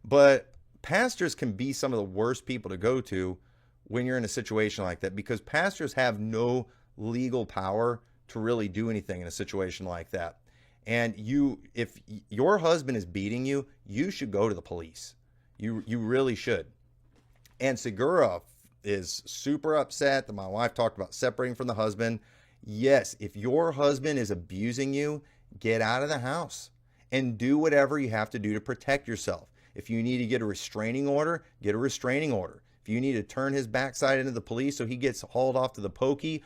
but pastors can be some of the worst people to go to when you're in a situation like that, because pastors have no legal power to really do anything in a situation like that. And if your husband is beating you, you should go to the police. You really should. And Segura is super upset that my wife talked about separating from the husband. Yes, if your husband is abusing you, get out of the house and do whatever you have to do to protect yourself. If you need to get a restraining order, get a restraining order. If you need to turn his backside into the police so he gets hauled off to the pokey,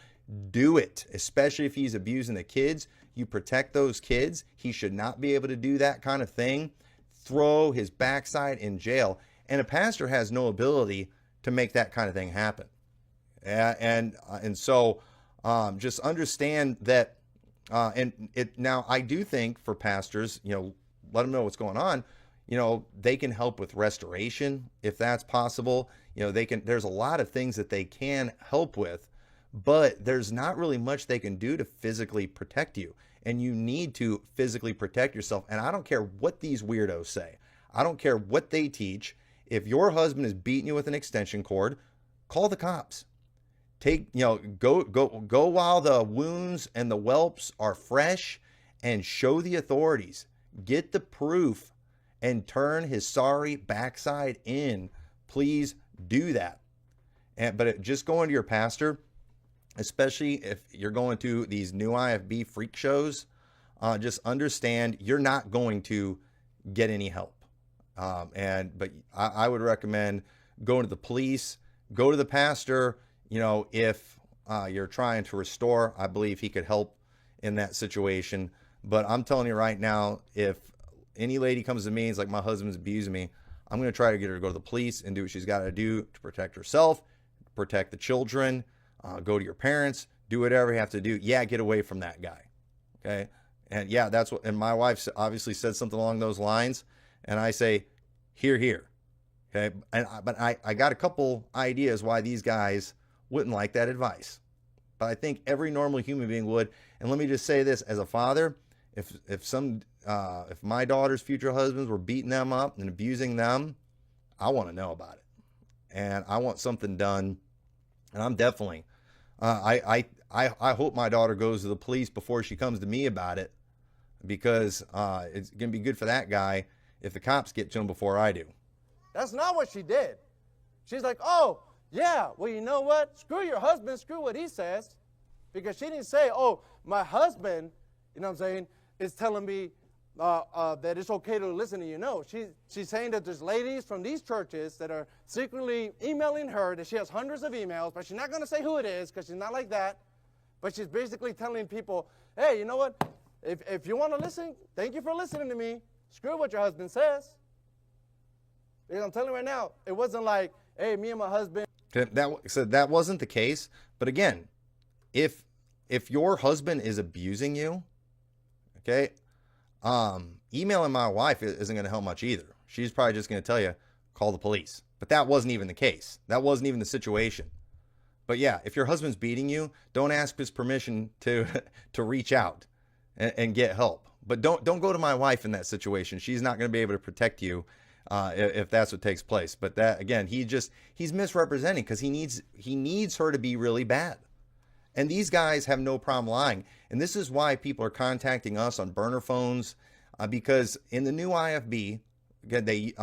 do it. Especially if he's abusing the kids. You protect those kids. He should not be able to do that kind of thing. Throw his backside in jail. And a pastor has no ability to make that kind of thing happen. And so just understand that. Now I do think for pastors, let them know what's going on. They can help with restoration if that's possible. There's a lot of things that they can help with, but there's not really much they can do to physically protect you. And you need to physically protect yourself. And I don't care what these weirdos say. I don't care what they teach. If your husband is beating you with an extension cord, call the cops. Go while the wounds and the whelps are fresh and show the authorities. Get the proof and turn his sorry backside in. Please do that. But just going to your pastor, especially if you're going to these new IFB freak shows, just understand you're not going to get any help. But I would recommend going to the police, go to the pastor. If you're trying to restore, I believe he could help in that situation. But I'm telling you right now, if any lady comes to me and is like, my husband's abusing me, I'm going to try to get her to go to the police and do what she's got to do to protect herself, protect the children, go to your parents, do whatever you have to do. Yeah, get away from that guy. Okay. And yeah, and my wife obviously said something along those lines. And I say, here. Okay. But I got a couple ideas why these guys wouldn't like that advice. But I think every normal human being would. And let me just say this, as a father, if my daughter's future husbands were beating them up and abusing them, I want to know about it. And I want something done. And I'm definitely, I hope my daughter goes to the police before she comes to me about it, because it's going to be good for that guy if the cops get to him before I do. That's not what she did. She's like, oh, yeah, well, you know what? Screw your husband, screw what he says. Because she didn't say, oh, my husband, is telling me that it's okay to listen to you. No, she's saying that there's ladies from these churches that are secretly emailing her, that she has hundreds of emails, but she's not going to say who it is because she's not like that. But she's basically telling people, hey, you know what? If you want to listen, thank you for listening to me. Screw what your husband says. Because I'm telling you right now, it wasn't like, hey, me and my husband. That wasn't the case. But again, if your husband is abusing you, okay, emailing my wife isn't going to help much either. She's probably just going to tell you, call the police. But that wasn't even the case. That wasn't even the situation. But yeah, if your husband's beating you, don't ask his permission to reach out and get help. But don't go to my wife in that situation. She's not going to be able to protect you if that's what takes place. But that, again, he's misrepresenting because he needs her to be really bad. And these guys have no problem lying. And this is why people are contacting us on burner phones, because in the new IFB, again,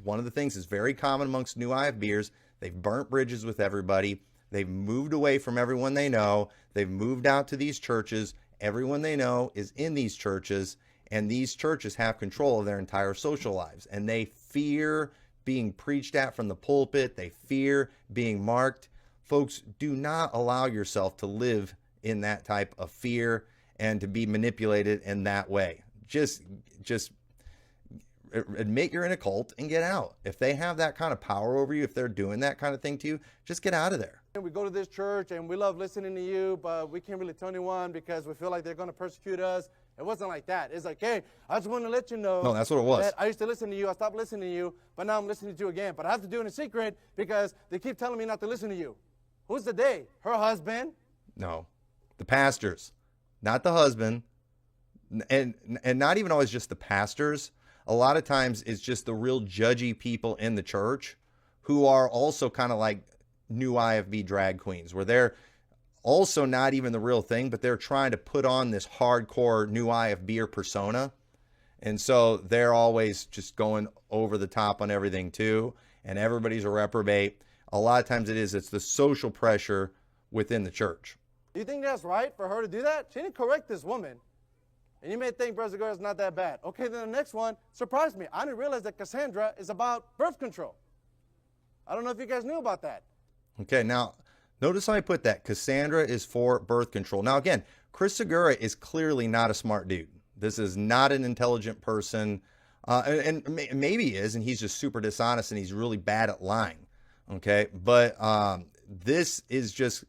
one of the things is very common amongst new IFBers. They've burnt bridges with everybody. They've moved away from everyone they know. They've moved out to these churches. Everyone they know is in these churches, and these churches have control of their entire social lives. And they fear being preached at from the pulpit. They fear being marked. Folks, do not allow yourself to live in that type of fear and to be manipulated in that way. Just admit you're in a cult and get out. If they have that kind of power over you, if they're doing that kind of thing to you, just get out of there. We go to this church and we love listening to you, but we can't really tell anyone because we feel like they're going to persecute us. It wasn't like that. It's like, hey, I just want to let you know. No, that's what it was. That I used to listen to you. I stopped listening to you, but now I'm listening to you again. But I have to do it in secret because they keep telling me not to listen to you. Who's the they? Her husband? No, the pastors, not the husband, and not even always just the pastors. A lot of times it's just the real judgy people in the church who are also kind of like new IFB drag queens, where they're also not even the real thing, but they're trying to put on this hardcore new IFBer persona. And so they're always just going over the top on everything too. And everybody's a reprobate. A lot of times it's the social pressure within the church. Do you think that's right for her to do that? She didn't correct this woman. And you may think Brother Segura is not that bad. Okay, then the next one surprised me. I didn't realize that Cassandra is about birth control. I don't know if you guys knew about that. Okay, now notice how I put that. Cassandra is for birth control. Now again, Chris Segura is clearly not a smart dude. This is not an intelligent person. And maybe he is, and he's just super dishonest and he's really bad at lying. Okay, but this is just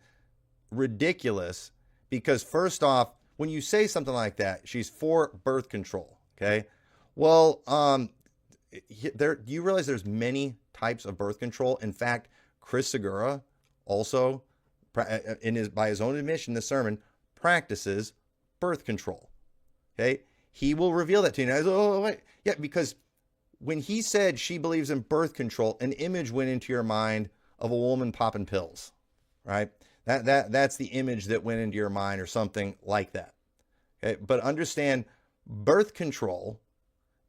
ridiculous because first off, when you say something like that, she's for birth control. Okay, well, you realize there's many types of birth control. In fact, Chris Segura also, by his own admission, this sermon practices birth control. Okay, he will reveal that to you. And I was, oh wait, yeah, because when he said she believes in birth control, an image went into your mind of a woman popping pills, right? That's the image that went into your mind or something like that. Okay? But understand, birth control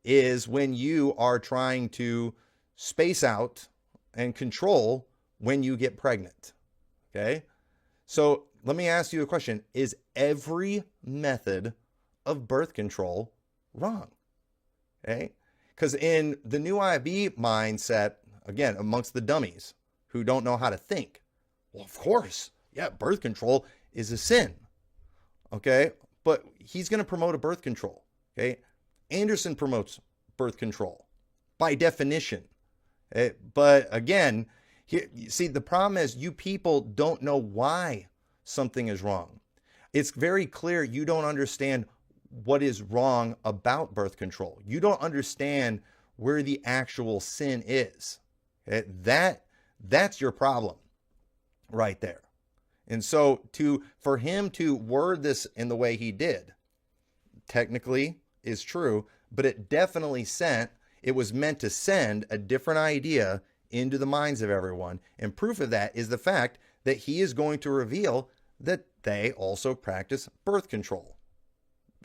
is when you are trying to space out and control when you get pregnant. Okay? So let me ask you a question. Is every method of birth control wrong? Okay? Because in the new IB mindset, again, amongst the dummies who don't know how to think, well, of course, yeah, birth control is a sin. Okay? But he's going to promote a birth control. Okay? Anderson promotes birth control by definition. Okay? But again, see, the problem is you people don't know why something is wrong. It's very clear you don't understand what is wrong about birth control. You don't understand where the actual sin is. Okay? That's your problem right there. And so for him to word this in the way he did, technically is true, but it definitely was meant to send a different idea into the minds of everyone. And proof of that is the fact that he is going to reveal that they also practice birth control.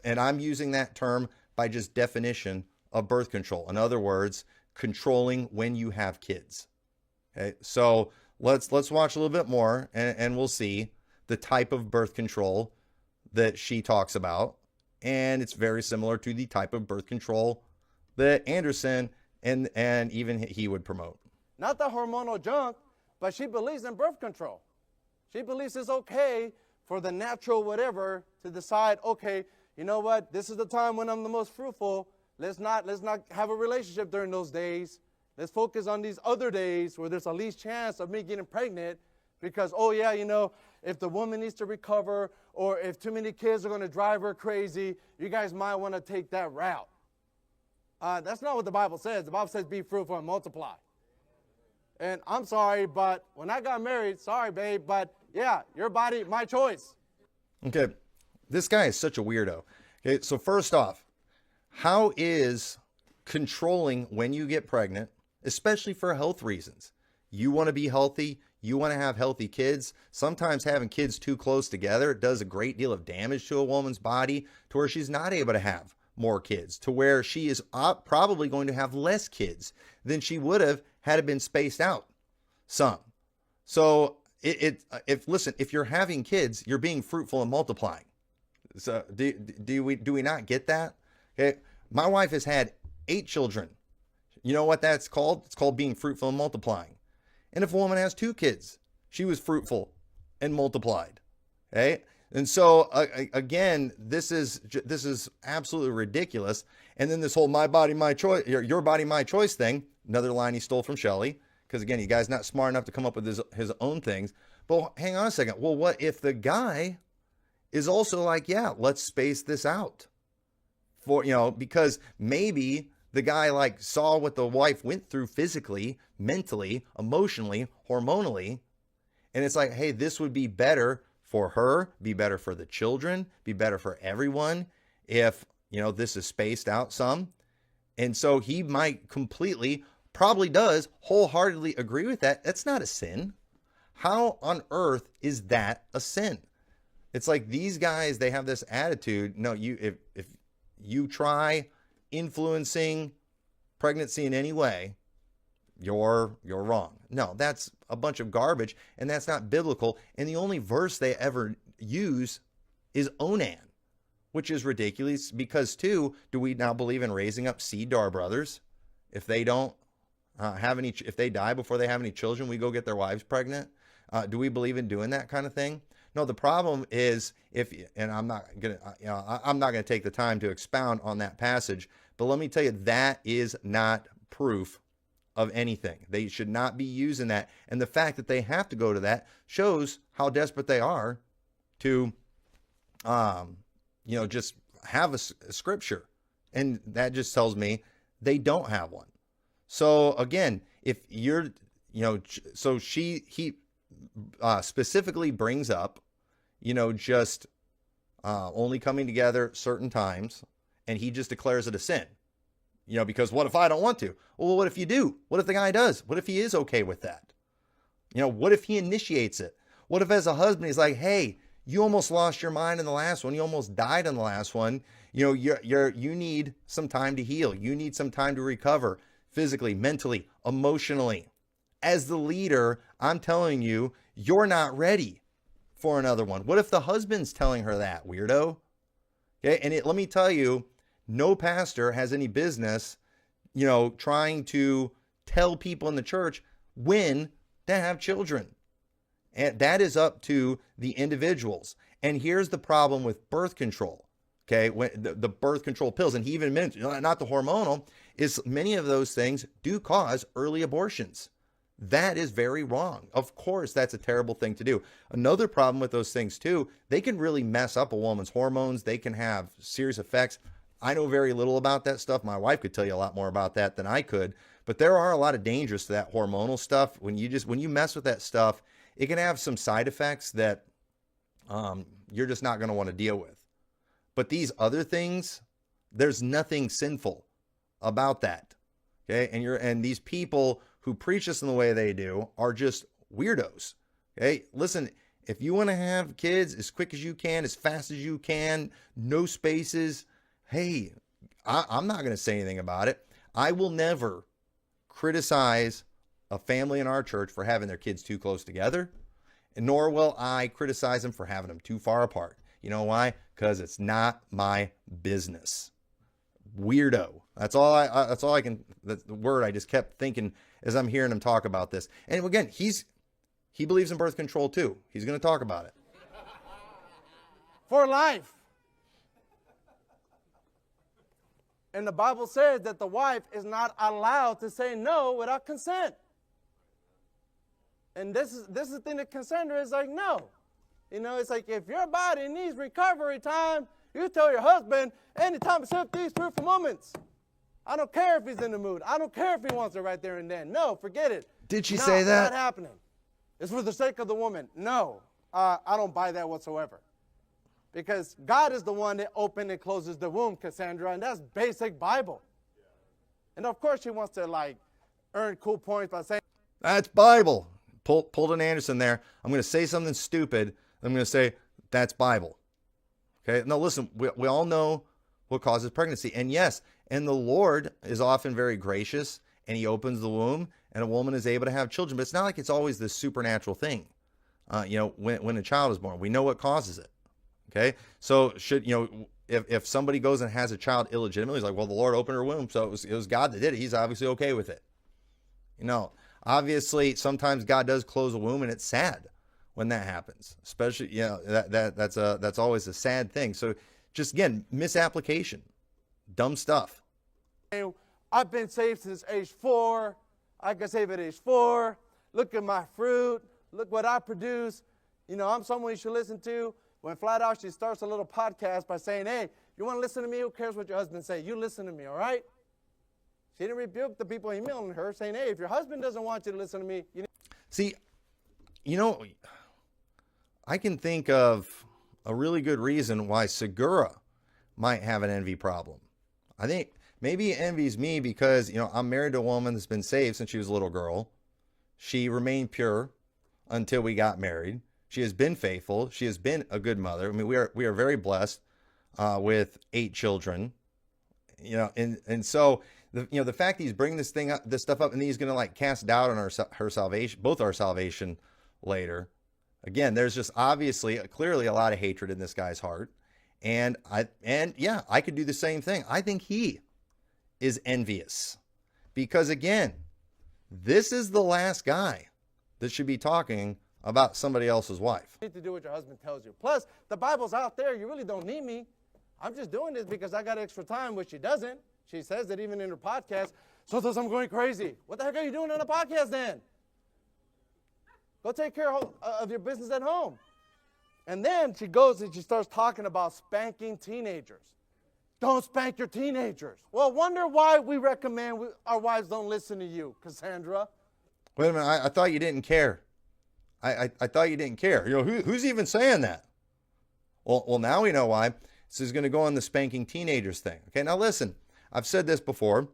And I'm using that term by just definition of birth control. In other words, controlling when you have kids. Okay, so let's watch a little bit more and we'll see the type of birth control that she talks about. And it's very similar to the type of birth control that Anderson and even he would promote. Not the hormonal junk, but she believes in birth control. She believes it's okay for the natural whatever to decide, okay, you know what, this is the time when I'm the most fruitful. Let's not have a relationship during those days. Let's focus on these other days where there's the least chance of me getting pregnant because, oh yeah, you know, if the woman needs to recover or if too many kids are going to drive her crazy, you guys might want to take that route. That's not what the Bible says. The Bible says be fruitful and multiply. And I'm sorry, but when I got married, sorry, babe, but yeah, your body, my choice. Okay, this guy is such a weirdo. Okay, so first off, how is controlling when you get pregnant, especially for health reasons? You want to be healthy. You want to have healthy kids. Sometimes having kids too close together does a great deal of damage to a woman's body to where she's not able to have more kids, to where she is probably going to have less kids than she would have had it been spaced out some. So if you're having kids, you're being fruitful and multiplying. So do we not get that? Okay. My wife has had 8 children. You know what that's called? It's called being fruitful and multiplying. And if a woman has 2 kids, she was fruitful and multiplied. Okay. And so again, this is absolutely ridiculous. And then this whole my body, my choice, your body, my choice thing, another line he stole from Shelley. Because again, you guy's not smart enough to come up with his own things. But hang on a second. Well, what if the guy is also like, yeah, let's space this out because maybe the guy like saw what the wife went through physically, mentally, emotionally, hormonally. And it's like, hey, this would be better for her, be better for the children, be better for everyone if, this is spaced out some. And so he might probably does wholeheartedly agree with that. That's not a sin. How on earth is that a sin? It's like these guys, they have this attitude. No, if you try influencing pregnancy in any way, you're wrong. No, that's a bunch of garbage, and that's not biblical. And the only verse they ever use is Onan, which is ridiculous because, too, do we now believe in raising up seed to our brothers? If they don't if they die before they have any children, we go get their wives pregnant. Do we believe in doing that kind of thing? No, the problem is I'm not gonna take the time to expound on that passage, but let me tell you, that is not proof of anything. They should not be using that. And the fact that they have to go to that shows how desperate they are to, just have a scripture. And that just tells me they don't have one. So again, if you're, so he specifically brings up, just only coming together certain times, and he just declares it a sin. Because what if I don't want to? Well, what if you do? What if the guy does? What if he is okay with that? What if he initiates it? What if as a husband, he's like, hey, you almost lost your mind in the last one. You almost died in the last one. You need some time to heal. You need some time to recover physically, mentally, emotionally. As the leader, I'm telling you, you're not ready for another one. What if the husband's telling her that, weirdo? Okay, and let me tell you, no pastor has any business, trying to tell people in the church when to have children. And that is up to the individuals. And here's the problem with birth control. Okay, when the birth control pills, and he even mentioned, not the hormonal, is many of those things do cause early abortions. That is very wrong. Of course, that's a terrible thing to do. Another problem with those things too, they can really mess up a woman's hormones. They can have serious effects. I know very little about that stuff. My wife could tell you a lot more about that than I could, but there are a lot of dangers to that hormonal stuff. When you mess with that stuff, it can have some side effects that you're just not going to want to deal with. But these other things, there's nothing sinful about that. Okay. And these people who preach this in the way they do are just weirdos. Okay. Listen, if you want to have kids as quick as you can, as fast as you can, no spaces, hey, I'm not going to say anything about it. I will never criticize a family in our church for having their kids too close together, and nor will I criticize them for having them too far apart. You know why? Because it's not my business. Weirdo. That's all I can, that's the word I just kept thinking as I'm hearing him talk about this. And again, he believes in birth control too. He's going to talk about it. For life. And the Bible says that the wife is not allowed to say no without consent. And this is the thing that Cassandra is like, no. It's like if your body needs recovery time, you tell your husband, anytime except these fruitful moments. I don't care if he's in the mood. I don't care if he wants it right there and then. No, forget it. Did she say that? Not happening. It's for the sake of the woman. No, I don't buy that whatsoever. Because God is the one that opens and closes the womb, Cassandra, and that's basic Bible. And of course she wants to earn cool points by saying, that's Bible. Pulled an Anderson there. I'm going to say something stupid. I'm going to say, that's Bible. Okay. Now listen, we all know what causes pregnancy. And yes, and the Lord is often very gracious, and he opens the womb and a woman is able to have children, but it's not like it's always this supernatural thing. when a child is born. We know what causes it. Okay. So if somebody goes and has a child illegitimately, he's like, well, the Lord opened her womb, so it was God that did it. He's obviously okay with it. Obviously sometimes God does close a womb, and it's sad when that happens, especially, that's always a sad thing. So just, again, misapplication, dumb stuff. I've been saved since age 4. I got saved at age 4. Look at my fruit. Look what I produce. I'm someone you should listen to. When flat out she starts a little podcast by saying, hey, you want to listen to me? Who cares what your husband say? You listen to me, all right? She didn't rebuke the people emailing her saying, hey, if your husband doesn't want you to listen to me. See, I can think of a really good reason why Segura might have an envy problem. I think maybe he envies me because, I'm married to a woman that's been saved since she was a little girl. She remained pure until we got married. She has been faithful. She has been a good mother. I mean, we are very blessed with 8 children. And so the fact that he's bringing this stuff up, and then he's going to like cast doubt on her salvation, both our salvation later. Again, there's just obviously clearly a lot of hatred in this guy's heart. And I could do the same thing. I think he is envious because, again, this is the last guy that should be talking about somebody else's wife. You need to do what your husband tells you. Plus, the Bible's out there. You really don't need me. I'm just doing this because I got extra time, which she doesn't. She says it even in her podcast. So I'm going crazy. What the heck are you doing on a podcast then? Go take care of your business at home. And then she goes and she starts talking about spanking teenagers. Don't spank your teenagers. Well, wonder why we recommend our wives don't listen to you, Cassandra. Wait a minute. I thought you didn't care. I thought you didn't care. Who's even saying that? Well, now we know why. This is going to go on the spanking teenagers thing. Okay, now listen. I've said this before,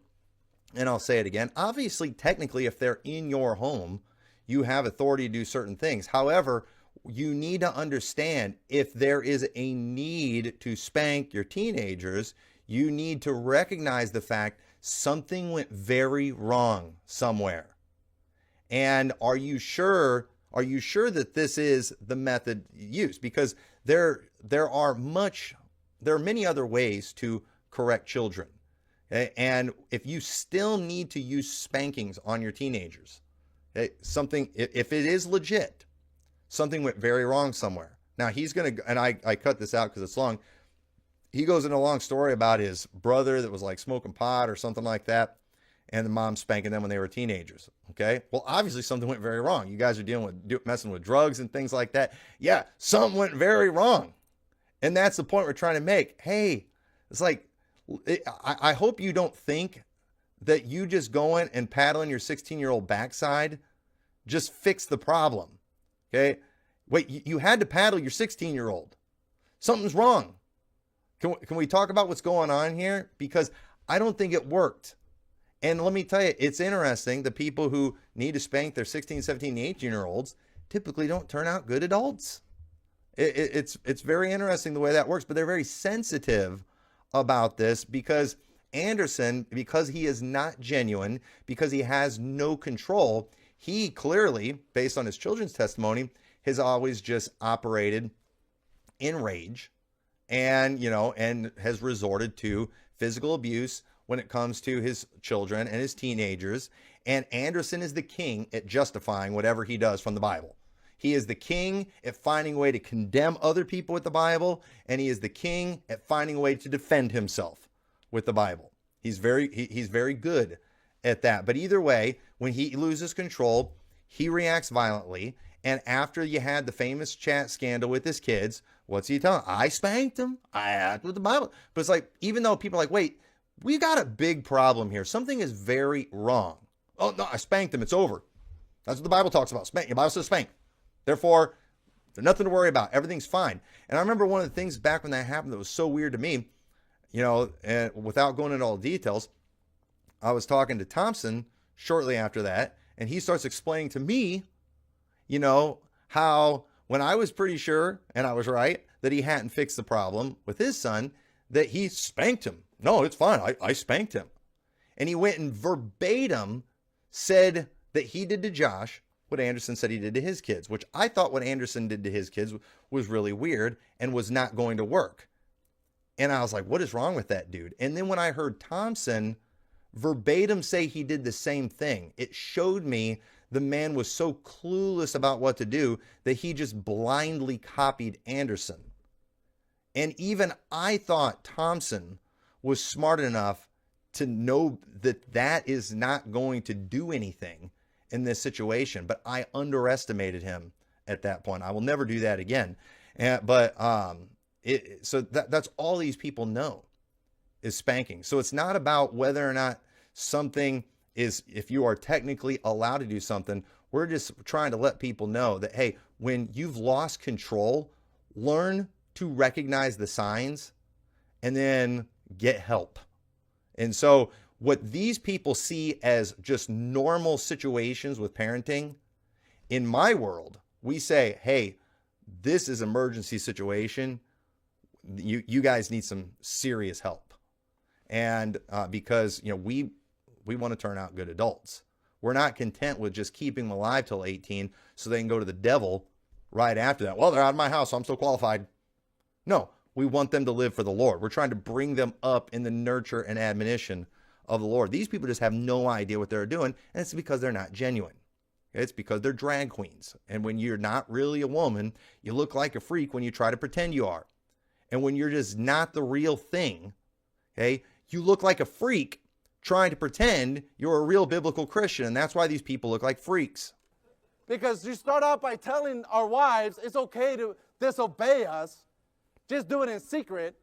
and I'll say it again. Obviously, technically, if they're in your home, you have authority to do certain things. However, you need to understand if there is a need to spank your teenagers, you need to recognize the fact something went very wrong somewhere. And are you sure that this is the method used? Because there are many other ways to correct children. Okay? And if you still need to use spankings on your teenagers, okay, if it is legit, something went very wrong somewhere. Now he's going to, and I cut this out because it's long. He goes into a long story about his brother that was like smoking pot or something like that, and the mom spanking them when they were teenagers. Okay. Well, obviously something went very wrong. You guys are messing with drugs and things like that. Yeah. Something went very wrong. And that's the point we're trying to make. Hey, it's like, I hope you don't think that you just going and paddling your 16-year-old backside just fix the problem. Okay. Wait, you had to paddle your 16-year-old. Something's wrong. Can we talk about what's going on here? Because I don't think it worked. And let me tell you, it's interesting. The people who need to spank their 16, 17, 18-year-olds typically don't turn out good adults. It's very interesting the way that works, but they're very sensitive about this because Anderson, because he is not genuine, because he has no control, he clearly, based on his children's testimony, has always just operated in rage and has resorted to physical abuse when it comes to his children and his teenagers. And Anderson is the king at justifying whatever he does from the Bible. He is the king at finding a way to condemn other people with the Bible, and he is the king at finding a way to defend himself with the Bible. He's very good at that. But either way, when he loses control, he reacts violently. And after you had the famous chat scandal with his kids, what's he telling? I spanked him. I act with the Bible. But it's like, even though people are like, wait, we got a big problem here. Something is very wrong. Oh, no, I spanked him. It's over. That's what the Bible talks about. Spank. The Bible says spank. Therefore, there's nothing to worry about. Everything's fine. And I remember one of the things back when that happened that was so weird to me, and without going into all the details, I was talking to Thompson shortly after that, and he starts explaining to me, how when I was pretty sure, and I was right, that he hadn't fixed the problem with his son, that he spanked him. No, it's fine. I spanked him. And he went and verbatim said that he did to Josh what Anderson said he did to his kids, which I thought what Anderson did to his kids was really weird and was not going to work. And I was like, what is wrong with that dude? And then when I heard Thompson verbatim say he did the same thing, it showed me the man was so clueless about what to do that he just blindly copied Anderson. And even I thought Thompson was smart enough to know that that is not going to do anything in this situation, but I underestimated him at that point. I will never do that again. So that's all these people know is spanking. So it's not about whether or not something is, if you are technically allowed to do something. We're just trying to let people know that, hey, when you've lost control, learn to recognize the signs and then get help. And so what these people see as just normal situations with parenting, in my world, we say, hey, this is emergency situation. You guys need some serious help. And because, we want to turn out good adults. We're not content with just keeping them alive till 18 so they can go to the devil right after that. Well, they're out of my house, so I'm still qualified. No, we want them to live for the Lord. We're trying to bring them up in the nurture and admonition of the Lord. These people just have no idea what they're doing, and it's because they're not genuine. It's because they're drag queens. And when you're not really a woman, you look like a freak when you try to pretend you are. And when you're just not the real thing, okay, you look like a freak trying to pretend you're a real biblical Christian. And that's why these people look like freaks. Because you start out by telling our wives it's okay to disobey us. Just do it in secret.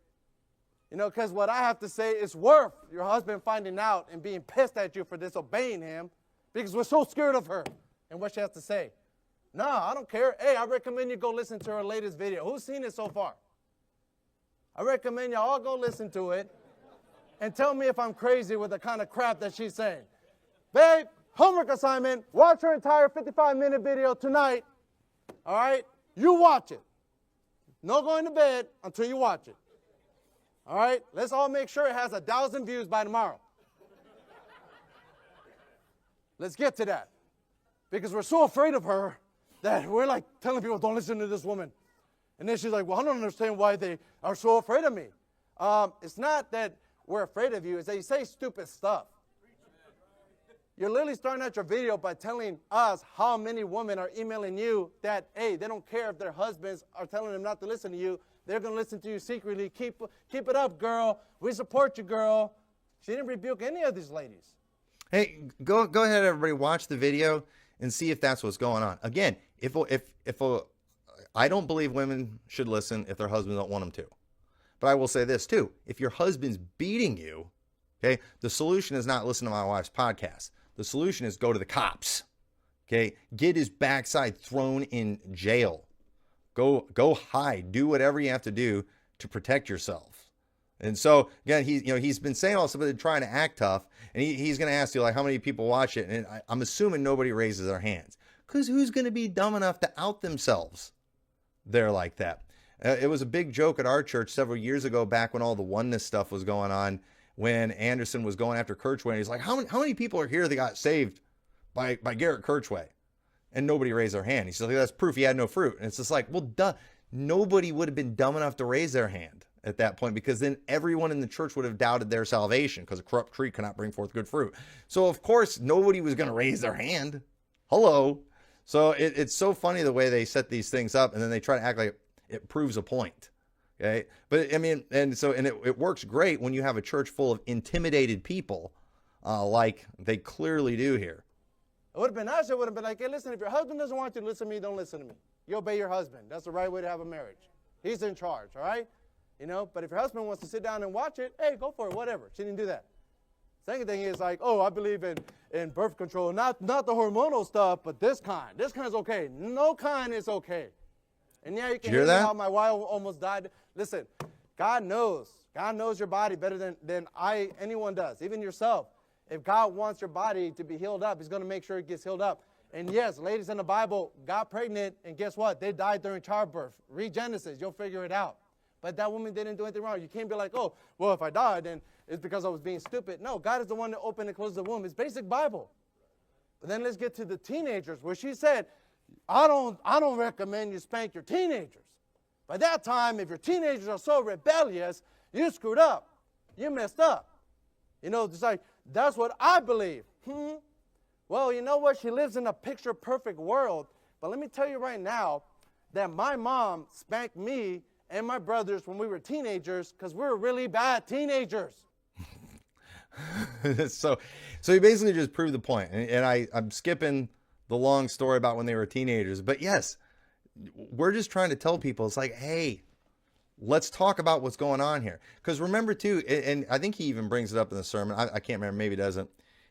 Because what I have to say is worth your husband finding out and being pissed at you for disobeying him because we're so scared of her and what she has to say. No, I don't care. Hey, I recommend you go listen to her latest video. Who's seen it so far? I recommend you all go listen to it and tell me if I'm crazy with the kind of crap that she's saying. Babe, homework assignment, watch her entire 55-minute video tonight. All right? You watch it. No going to bed until you watch it. All right? Let's all make sure it has 1,000 views by tomorrow. Let's get to that. Because we're so afraid of her that we're like telling people, don't listen to this woman. And then she's like, well, I don't understand why they are so afraid of me. It's not that we're afraid of you. It's that you say stupid stuff. You're literally starting out your video by telling us how many women are emailing you that, hey, they don't care if their husbands are telling them not to listen to you. They're going to listen to you secretly. Keep it up, girl. We support you, girl. She didn't rebuke any of these ladies. Hey, go ahead, everybody, watch the video and see if that's what's going on. Again, I don't believe women should listen if their husbands don't want them to. But I will say this too. If your husband's beating you, okay, the solution is not listen to my wife's podcast. The solution is go to the cops. Okay, get his backside thrown in jail. Go hide. Do whatever you have to do to protect yourself. And so again, he's been saying all this stuff, trying to act tough, and he's going to ask you like how many people watch it, and I'm assuming nobody raises their hands because who's going to be dumb enough to out themselves there like that? It was a big joke at our church several years ago, back when all the oneness stuff was going on, when Anderson was going after Kirchway, and he's like, how many people are here that got saved by Garrett Kirchway? And nobody raised their hand. He said, that's proof he had no fruit. And it's just like, well, duh. Nobody would have been dumb enough to raise their hand at that point, because then everyone in the church would have doubted their salvation, because a corrupt tree cannot bring forth good fruit. So, of course, nobody was going to raise their hand. Hello. So it's so funny the way they set these things up, and then they try to act like it proves a point. Okay. But I mean, and it works great when you have a church full of intimidated people, like they clearly do here. It would have been nice. It would have been like, hey, listen, if your husband doesn't want you to listen to me, don't listen to me. You obey your husband. That's the right way to have a marriage. He's in charge, all right? But if your husband wants to sit down and watch it, hey, go for it, whatever. She didn't do that. Second thing is like, oh, I believe in birth control, not the hormonal stuff, but this kind. This kind is okay. No kind is okay. And yeah, you can hear how my wife almost died. Listen, God knows your body better than anyone does, even yourself. If God wants your body to be healed up, he's going to make sure it gets healed up. And yes, ladies in the Bible got pregnant, and guess what? They died during childbirth. Read Genesis. You'll figure it out. But that woman didn't do anything wrong. You can't be like, oh, well, if I died, then it's because I was being stupid. No, God is the one that opened and closed the womb. It's basic Bible. But then let's get to the teenagers, where she said, I don't recommend you spank your teenagers. By that time, if your teenagers are so rebellious, you screwed up. You messed up. You know, it's like, that's what I believe. Well, you know what? She lives in a picture-perfect world. But let me tell you right now that my mom spanked me and my brothers when we were teenagers because we were really bad teenagers. So he basically just proved the point. And I'm skipping the long story about when they were teenagers. But yes, we're just trying to tell people, it's like, hey, let's talk about what's going on here. Because remember, too, and I think he even brings it up in the sermon. I can't remember. Maybe he doesn't.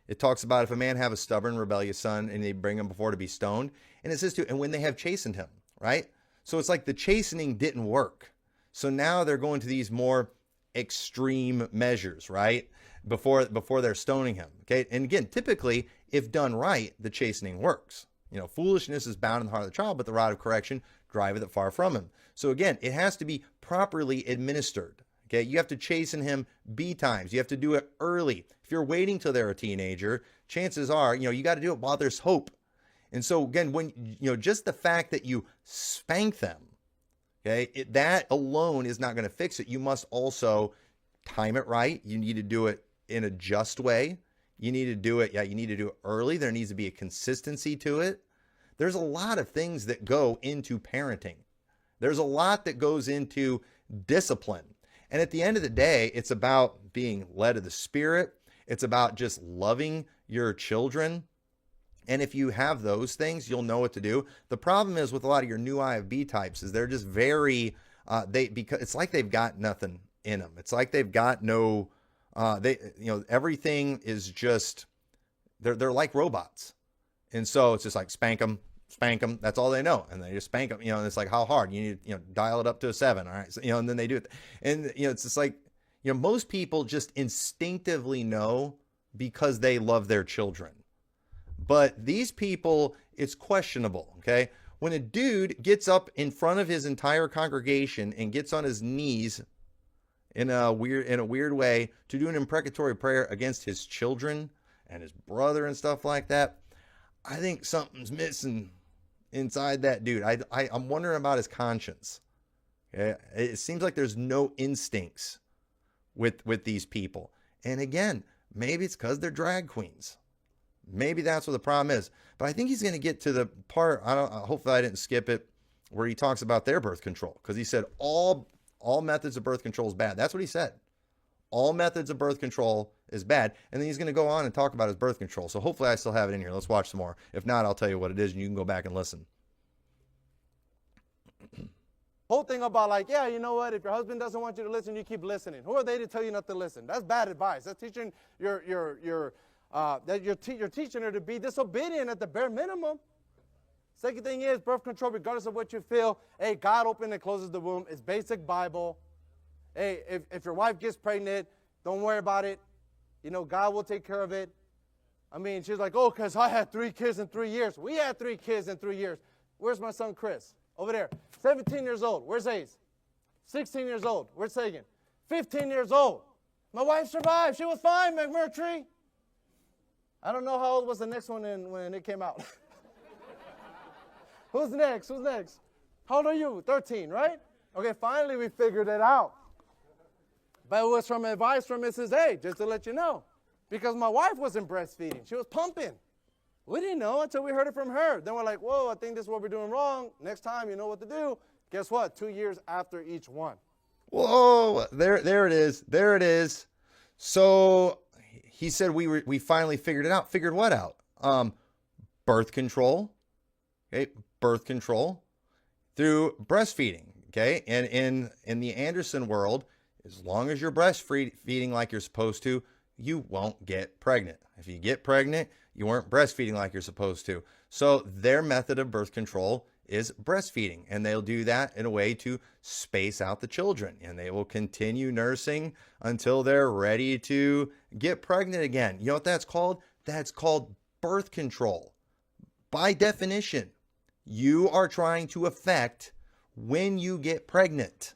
It talks about if a man have a stubborn, rebellious son and they bring him before to be stoned. And it says, too, and when they have chastened him, right? So it's like the chastening didn't work. So now they're going to these more extreme measures, right? Before they're stoning him. Okay. And again, typically, if done right, the chastening works. You know, foolishness is bound in the heart of the child, but the rod of correction driveth it far from him. So again, it has to be properly administered. Okay. You have to chasten him B times. You have to do it early. If you're waiting till they're a teenager, chances are, you got to do it while there's hope. And so again, when, just the fact that you spank them, okay, that alone is not going to fix it. You must also time it right. You need to do it in a just way. You need to do it. Yeah, you need to do it early. There needs to be a consistency to it. There's a lot of things that go into parenting. There's a lot that goes into discipline. And at the end of the day, it's about being led of the Spirit. It's about just loving your children. And if you have those things, you'll know what to do. The problem is with a lot of your new IFB types is they're just very, because it's like they've got nothing in them. It's like they've got no, everything is just, they're like robots. And so it's just like spank them. That's all they know. And they just spank them, and it's like, how hard? You need, dial it up to a 7. All right. So, and then they do it. And, it's just like, most people just instinctively know because they love their children. But these people, it's questionable, okay? When a dude gets up in front of his entire congregation and gets on his knees in a weird way to do an imprecatory prayer against his children and his brother and stuff like that, I think something's missing inside that dude. I'm wondering about his conscience. Okay? It seems like there's no instincts with these people. And again, maybe it's because they're drag queens. Maybe that's what the problem is. But I think he's going to get to the part, hopefully I didn't skip it, where he talks about their birth control. Because he said all methods of birth control is bad. That's what he said. All methods of birth control is bad. And then he's going to go on and talk about his birth control. So hopefully I still have it in here. Let's watch some more. If not, I'll tell you what it is and you can go back and listen. Whole thing about like, yeah, you know what? If your husband doesn't want you to listen, you keep listening. Who are they to tell you not to listen? That's bad advice. That's teaching you're teaching her to be disobedient at the bare minimum. Second thing is birth control, regardless of what you feel. Hey, God opens and closes the womb. It's basic Bible. Hey, if your wife gets pregnant, don't worry about it. God will take care of it. I mean, she's like, oh, because I had 3 kids in 3 years. We had 3 kids in 3 years. Where's my son Chris? Over there. 17 years old. Where's Ace? 16 years old. Where's Sagan? 15 years old. My wife survived. She was fine, McMurtry. I don't know how old was the next one when it came out. Who's next? How old are you? 13, right? Okay, finally we figured it out. But it was from advice from Mrs. A, just to let you know. Because my wife wasn't breastfeeding. She was pumping. We didn't know until we heard it from her. Then we're like, whoa, I think this is what we're doing wrong. Next time, you know what to do. Guess what? 2 years after each one. Whoa, there it is. There it is. So he said we finally figured it out. Figured what out? Birth control. Okay, birth control through breastfeeding. Okay, and in the Anderson world, as long as you're breastfeeding like you're supposed to, you won't get pregnant. If you get pregnant, you weren't breastfeeding like you're supposed to. So their method of birth control is breastfeeding, and they'll do that in a way to space out the children, and they will continue nursing until they're ready to get pregnant again. You know what that's called? That's called birth control. By definition, you are trying to affect when you get pregnant.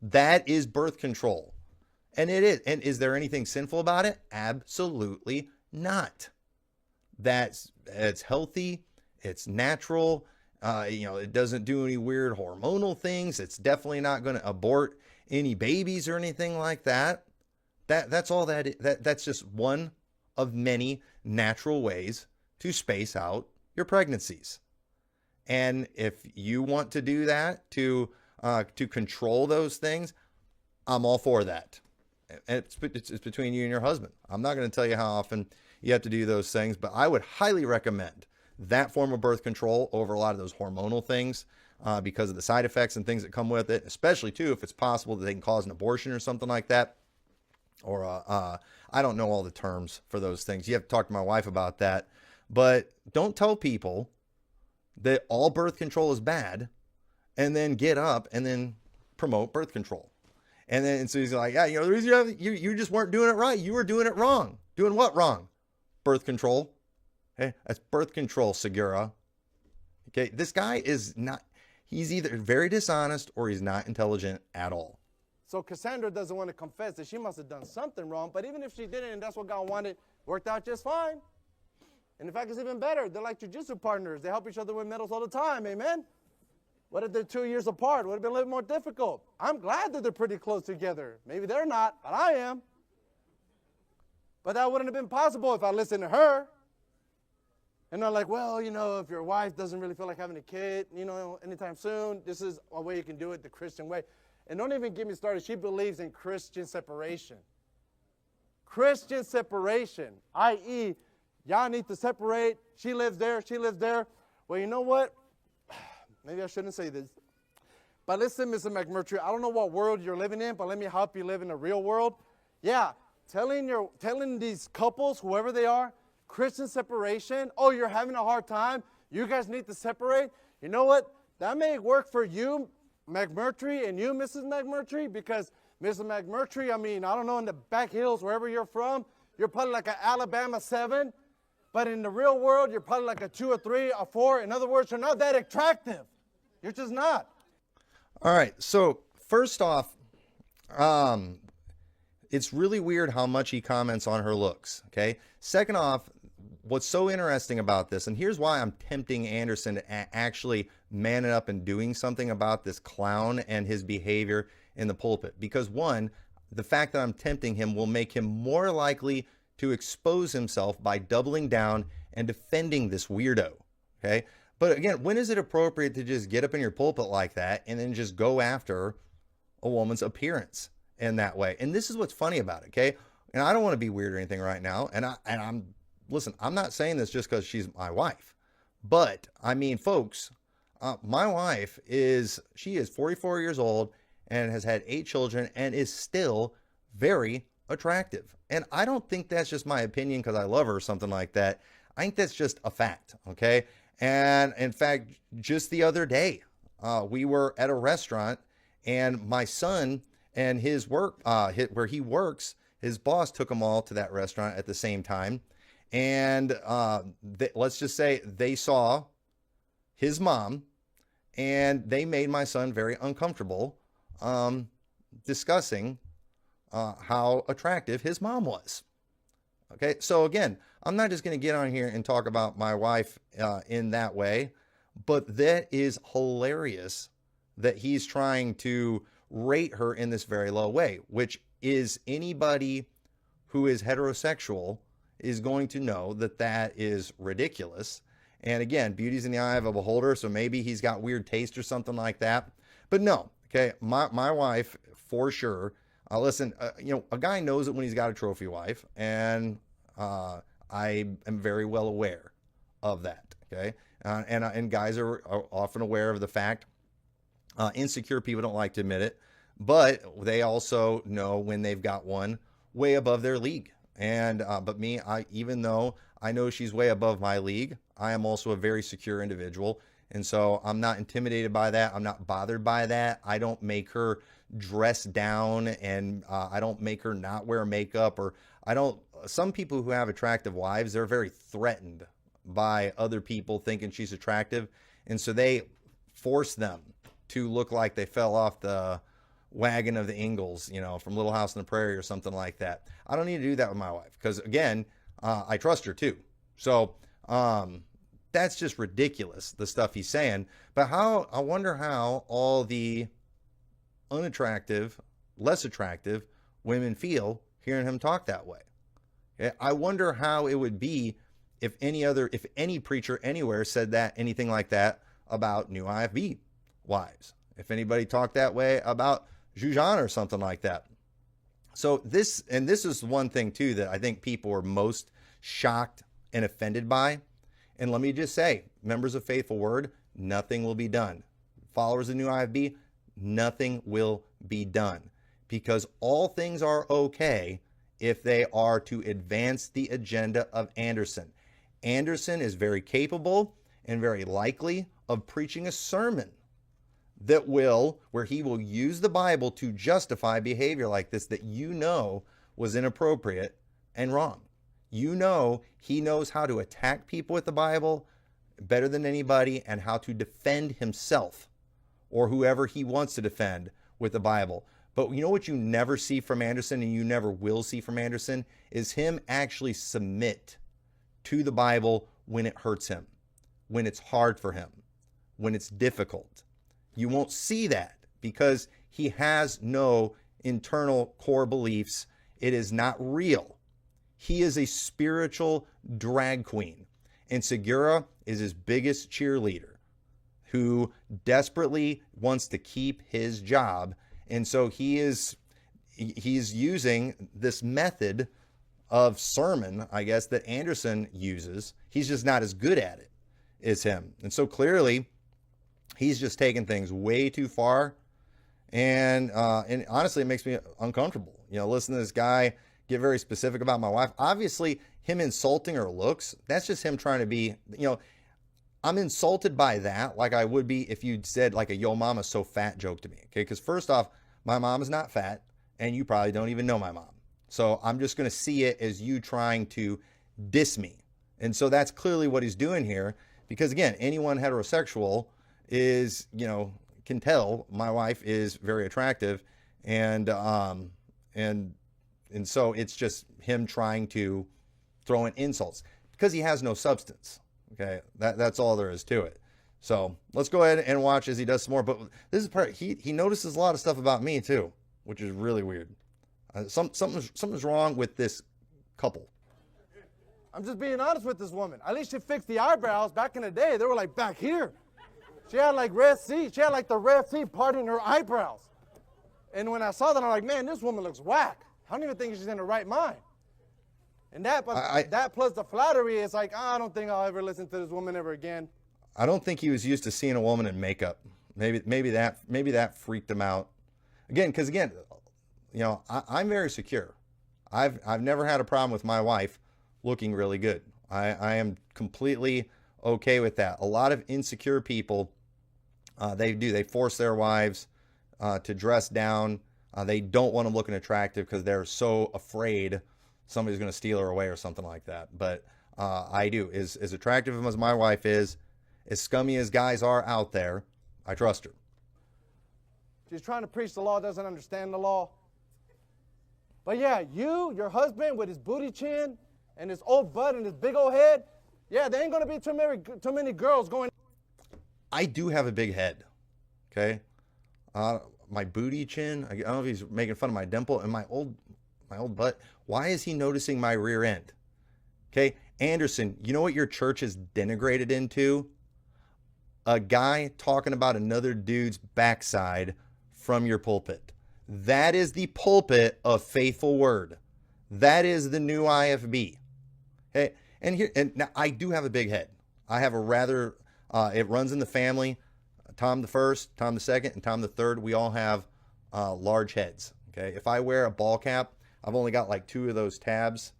That is birth control. And it is. And is there anything sinful about it? Absolutely not. it's healthy, it's natural. It doesn't do any weird hormonal things. It's definitely not going to abort any babies or anything like that. That's all that's just one of many natural ways to space out your pregnancies. And if you want to do that to control those things, I'm all for that. And it's between you and your husband. I'm not going to tell you how often you have to do those things, but I would highly recommend that form of birth control over a lot of those hormonal things because of the side effects and things that come with it, especially too if it's possible that they can cause an abortion or something like that. Or I don't know all the terms for those things. You have to talk to my wife about that. But don't tell people that all birth control is bad and then get up and then promote birth control. And so he's like, yeah, the reason you just weren't doing it right. You were doing it wrong. Doing what wrong? Birth control. Okay, that's birth control, Segura. Okay, this guy is not, he's either very dishonest or he's not intelligent at all. So Cassandra doesn't want to confess that she must have done something wrong, but even if she didn't and that's what God wanted, worked out just fine. And in fact, it's even better. They're like jiu-jitsu partners. They help each other win medals all the time, amen? What if they're 2 years apart? Would have been a little more difficult. I'm glad that they're pretty close together. Maybe they're not, but I am. But that wouldn't have been possible if I listened to her. And they're like, well, if your wife doesn't really feel like having a kid, anytime soon, this is a way you can do it the Christian way. And don't even get me started. She believes in Christian separation. Christian separation, i.e., y'all need to separate. She lives there. She lives there. Well, you know what? Maybe I shouldn't say this. But listen, Mr. McMurtry, I don't know what world you're living in, but let me help you live in a real world. Yeah, telling these couples, whoever they are, Christian separation, oh, you're having a hard time, you guys need to separate. You know what? That may work for you, McMurtry, and you, Mrs. McMurtry, because Mrs. McMurtry, I don't know, in the back hills, wherever you're from, you're probably like an Alabama 7, but in the real world, you're probably like a 2 or 3 or 4. In other words, you're not that attractive. You're just not. All right, so first off, it's really weird how much he comments on her looks, okay? Second off, what's so interesting about this, and here's why I'm tempting Anderson to actually man it up and doing something about this clown and his behavior in the pulpit. Because one, the fact that I'm tempting him will make him more likely to expose himself by doubling down and defending this weirdo, okay? But again, when is it appropriate to just get up in your pulpit like that and then just go after a woman's appearance in that way? And this is what's funny about it, okay? And I don't want to be weird or anything right now. Listen, I'm not saying this just because she's my wife. But, folks, my wife is 44 years old and has had 8 children and is still very attractive. And I don't think that's just my opinion because I love her or something like that. I think that's just a fact, okay? And in fact, just the other day, we were at a restaurant and my son and his work, where he works, his boss took them all to that restaurant at the same time. And let's just say they saw his mom and they made my son very uncomfortable discussing how attractive his mom was. Okay, so again, I'm not just going to get on here and talk about my wife in that way, but that is hilarious that he's trying to rate her in this very low way, which is anybody who is heterosexual is going to know that that is ridiculous. And again, beauty's in the eye of a beholder, so maybe he's got weird taste or something like that. But no, okay, my wife, for sure, listen, a guy knows it when he's got a trophy wife, and I am very well aware of that, okay? And guys are often aware of the fact, insecure people don't like to admit it, but they also know when they've got one way above their league. And but me, even though I know she's way above my league, I am also a very secure individual. And so I'm not intimidated by that. I'm not bothered by that. I don't make her dress down, and I don't make her not wear makeup, or I don't. Some people who have attractive wives, they're very threatened by other people thinking she's attractive. And so they force them to look like they fell off the wagon of the Ingalls, from Little House on the Prairie or something like that. I don't need to do that with my wife because, again, I trust her too. So That's just ridiculous, the stuff he's saying. But I wonder how all the unattractive, less attractive women feel hearing him talk that way. Okay? I wonder how it would be if any preacher anywhere said anything like that about new IFB wives. If anybody talked that way about Zhujian or something like that. So this is one thing too that I think people are most shocked and offended by. And let me just say, members of Faithful Word, nothing will be done. Followers of new IFB, nothing will be done, because all things are okay if they are to advance the agenda of Anderson. Anderson is very capable and very likely of preaching a sermon where he will use the Bible to justify behavior like this that was inappropriate and wrong. He knows how to attack people with the Bible better than anybody, and how to defend himself or whoever he wants to defend with the Bible. But you know what you never see from Anderson, and you never will see from Anderson, is him actually submit to the Bible when it hurts him, when it's hard for him, when it's difficult. You won't see that because he has no internal core beliefs. It is not real. He is a spiritual drag queen, and Segura is his biggest cheerleader, who desperately wants to keep his job. And so he's using this method of sermon, I guess, that Anderson uses. He's just not as good at it as him. And so clearly he's just taking things way too far. And honestly, it makes me uncomfortable. Listen to this guy get very specific about my wife. Obviously, him insulting her looks, that's just him trying to be, I'm insulted by that like I would be if you'd said like a "yo mama's so fat" joke to me. Okay, because first off, my mom is not fat, and you probably don't even know my mom. So I'm just going to see it as you trying to diss me. And so that's clearly what he's doing here, because again, anyone heterosexual is, can tell my wife is very attractive, and so it's just him trying to throw in insults because he has no substance. Okay, that's all there is to it. So let's go ahead and watch as he does some more. But this is part, he notices a lot of stuff about me too, which is really weird. Something's wrong with this couple. I'm just being honest with this woman. At least she fixed the eyebrows. Back in the day, they were like back here. She had like Red Sea. She had like the Red Sea parting her eyebrows. And when I saw that, I'm like, man, this woman looks whack. I don't even think she's in the right mind. And that plus the flattery is like, I don't think I'll ever listen to this woman ever again. I don't think he was used to seeing a woman in makeup. Maybe that freaked him out. Because I'm very secure. I've never had a problem with my wife looking really good. I am completely okay with that. A lot of insecure people, they force their wives to dress down. They don't want them looking attractive because they're so afraid somebody's going to steal her away or something like that. But I do. As attractive as my wife is, as scummy as guys are out there, I trust her. She's trying to preach the law, doesn't understand the law. But yeah, your husband with his booty chin and his old butt and his big old head, yeah, there ain't going to be too many girls going. I do have a big head, okay? My booty chin, I don't know if he's making fun of my dimple, and my old butt. Why is he noticing my rear end? Okay, Anderson, you know what your church is denigrated into? A guy talking about another dude's backside from your pulpit. That is the pulpit of Faithful Word. That is the new IFB. Okay, and now I do have a big head. I have a rather, it runs in the family. Tom the first, Tom the second, and Tom the third, we all have large heads. Okay, if I wear a ball cap, I've only got like 2 of those tabs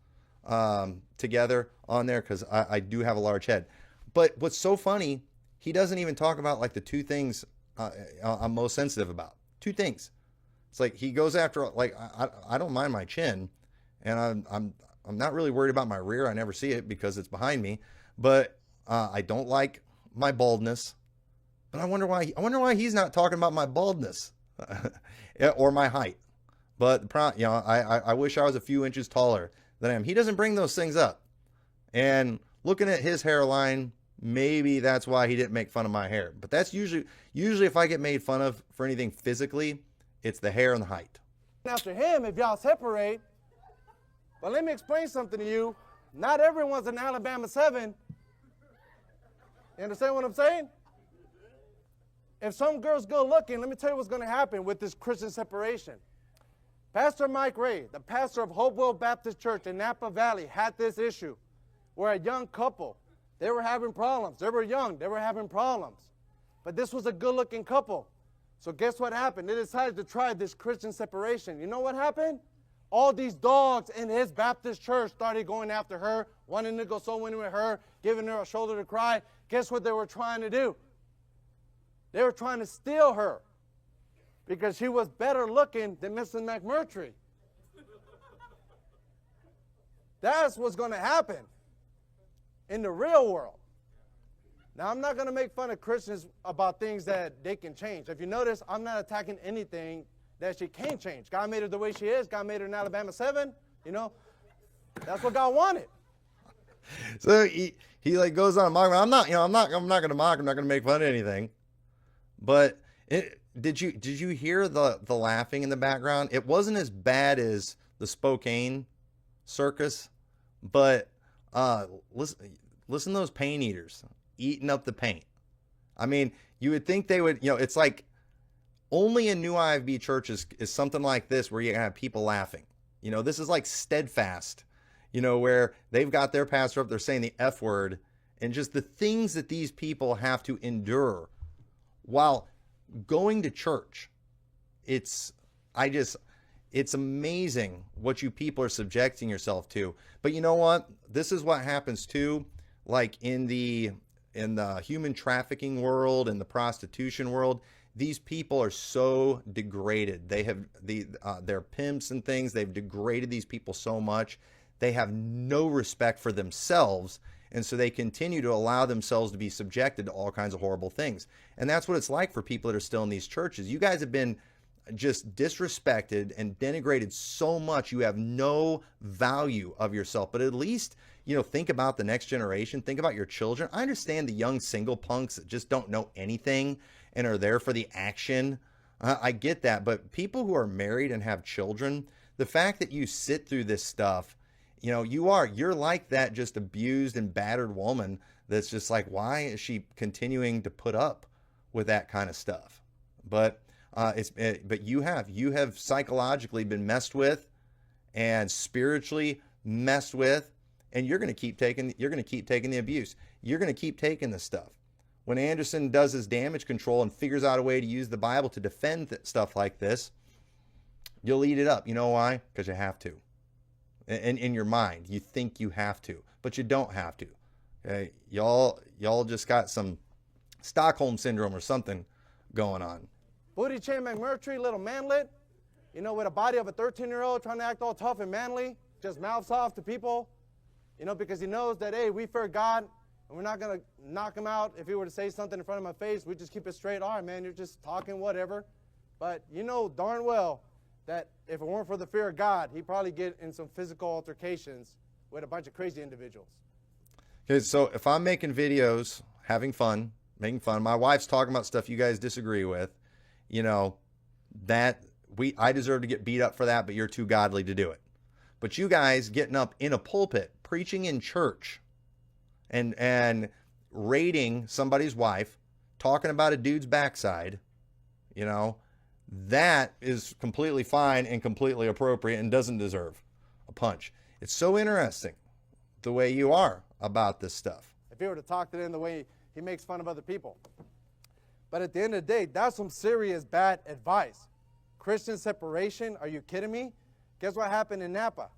together on there because I do have a large head. But what's so funny, he doesn't even talk about like the 2 things I'm most sensitive about. 2 things. It's like he goes after, like, I don't mind my chin, and I'm not really worried about my rear. I never see it because it's behind me. But I don't like my baldness. But I wonder why he's not talking about my baldness or my height. But I wish I was a few inches taller than I am. He doesn't bring those things up. And looking at his hairline, maybe that's why he didn't make fun of my hair. But that's usually if I get made fun of for anything physically, it's the hair and the height. After him, if y'all separate, but let me explain something to you. Not everyone's an Alabama 7. You understand what I'm saying? If some girl's good looking, let me tell you what's going to happen with this Christian separation. Pastor Mike Ray, the pastor of Hopewell Baptist Church in Napa Valley, had this issue where a young couple, they were having problems. They were young. They were having problems. But this was a good-looking couple. So guess what happened? They decided to try this Christian separation. You know what happened? All these dogs in his Baptist church started going after her, wanting to go so in with her, giving her a shoulder to cry. Guess what they were trying to do? They were trying to steal her because she was better looking than Mrs. McMurtry. That's what's going to happen in the real world. Now, I'm not going to make fun of Christians about things that they can change. If you notice, I'm not attacking anything that she can't change. God made her the way she is. God made her an Alabama 7. You know, that's what God wanted. So he like goes on mocking. I'm not going to mock. I'm not going to make fun of anything. But did you hear the laughing in the background? It wasn't as bad as the Spokane circus, but listen to those paint eaters eating up the paint. I mean, you would think they would, it's like only in New IFB churches is something like this where you have people laughing. This is like Steadfast, where they've got their pastor up there saying the F word and just the things that these people have to endure while going to church. It's amazing what you people are subjecting yourself to. But you know what? This is what happens too, like in the human trafficking world and the prostitution world. These people are so degraded. They have they're pimps and things. They've degraded these people so much. They have no respect for themselves. And so they continue to allow themselves to be subjected to all kinds of horrible things. And that's what it's like for people that are still in these churches. You guys have been just disrespected and denigrated so much. You have no value of yourself. But at least, think about the next generation. Think about your children. I understand the young single punks that just don't know anything and are there for the action. I get that. But people who are married and have children, the fact that you sit through this stuff, you're like that just abused and battered woman that's just like, why is she continuing to put up with that kind of stuff? But you have psychologically been messed with and spiritually messed with, and you're going to keep taking the abuse. You're going to keep taking this stuff. When Anderson does his damage control and figures out a way to use the Bible to defend stuff like this, you'll eat it up. You know why? Because you have to. In your mind, you think you have to, but you don't have to. Okay? Y'all just got some Stockholm syndrome or something going on. Booty Chain McMurtry, little manlet, with a body of a 13-year-old trying to act all tough and manly, just mouths off to people, because he knows that, hey, we fear God, and we're not going to knock him out if he were to say something in front of my face. We just keep it straight. All right, man, you're just talking, whatever. But you know darn well that if it weren't for the fear of God, he'd probably get in some physical altercations with a bunch of crazy individuals. Okay, so if I'm making videos, having fun, making fun, my wife's talking about stuff you guys disagree with, I deserve to get beat up for that, but you're too godly to do it. But you guys getting up in a pulpit, preaching in church, and rating somebody's wife, talking about a dude's backside, that is completely fine and completely appropriate and doesn't deserve a punch. It's so interesting the way you are about this stuff. If he were to talk to them the way he makes fun of other people. But at the end of the day, that's some serious bad advice. Christian separation, are you kidding me? Guess what happened in Napa?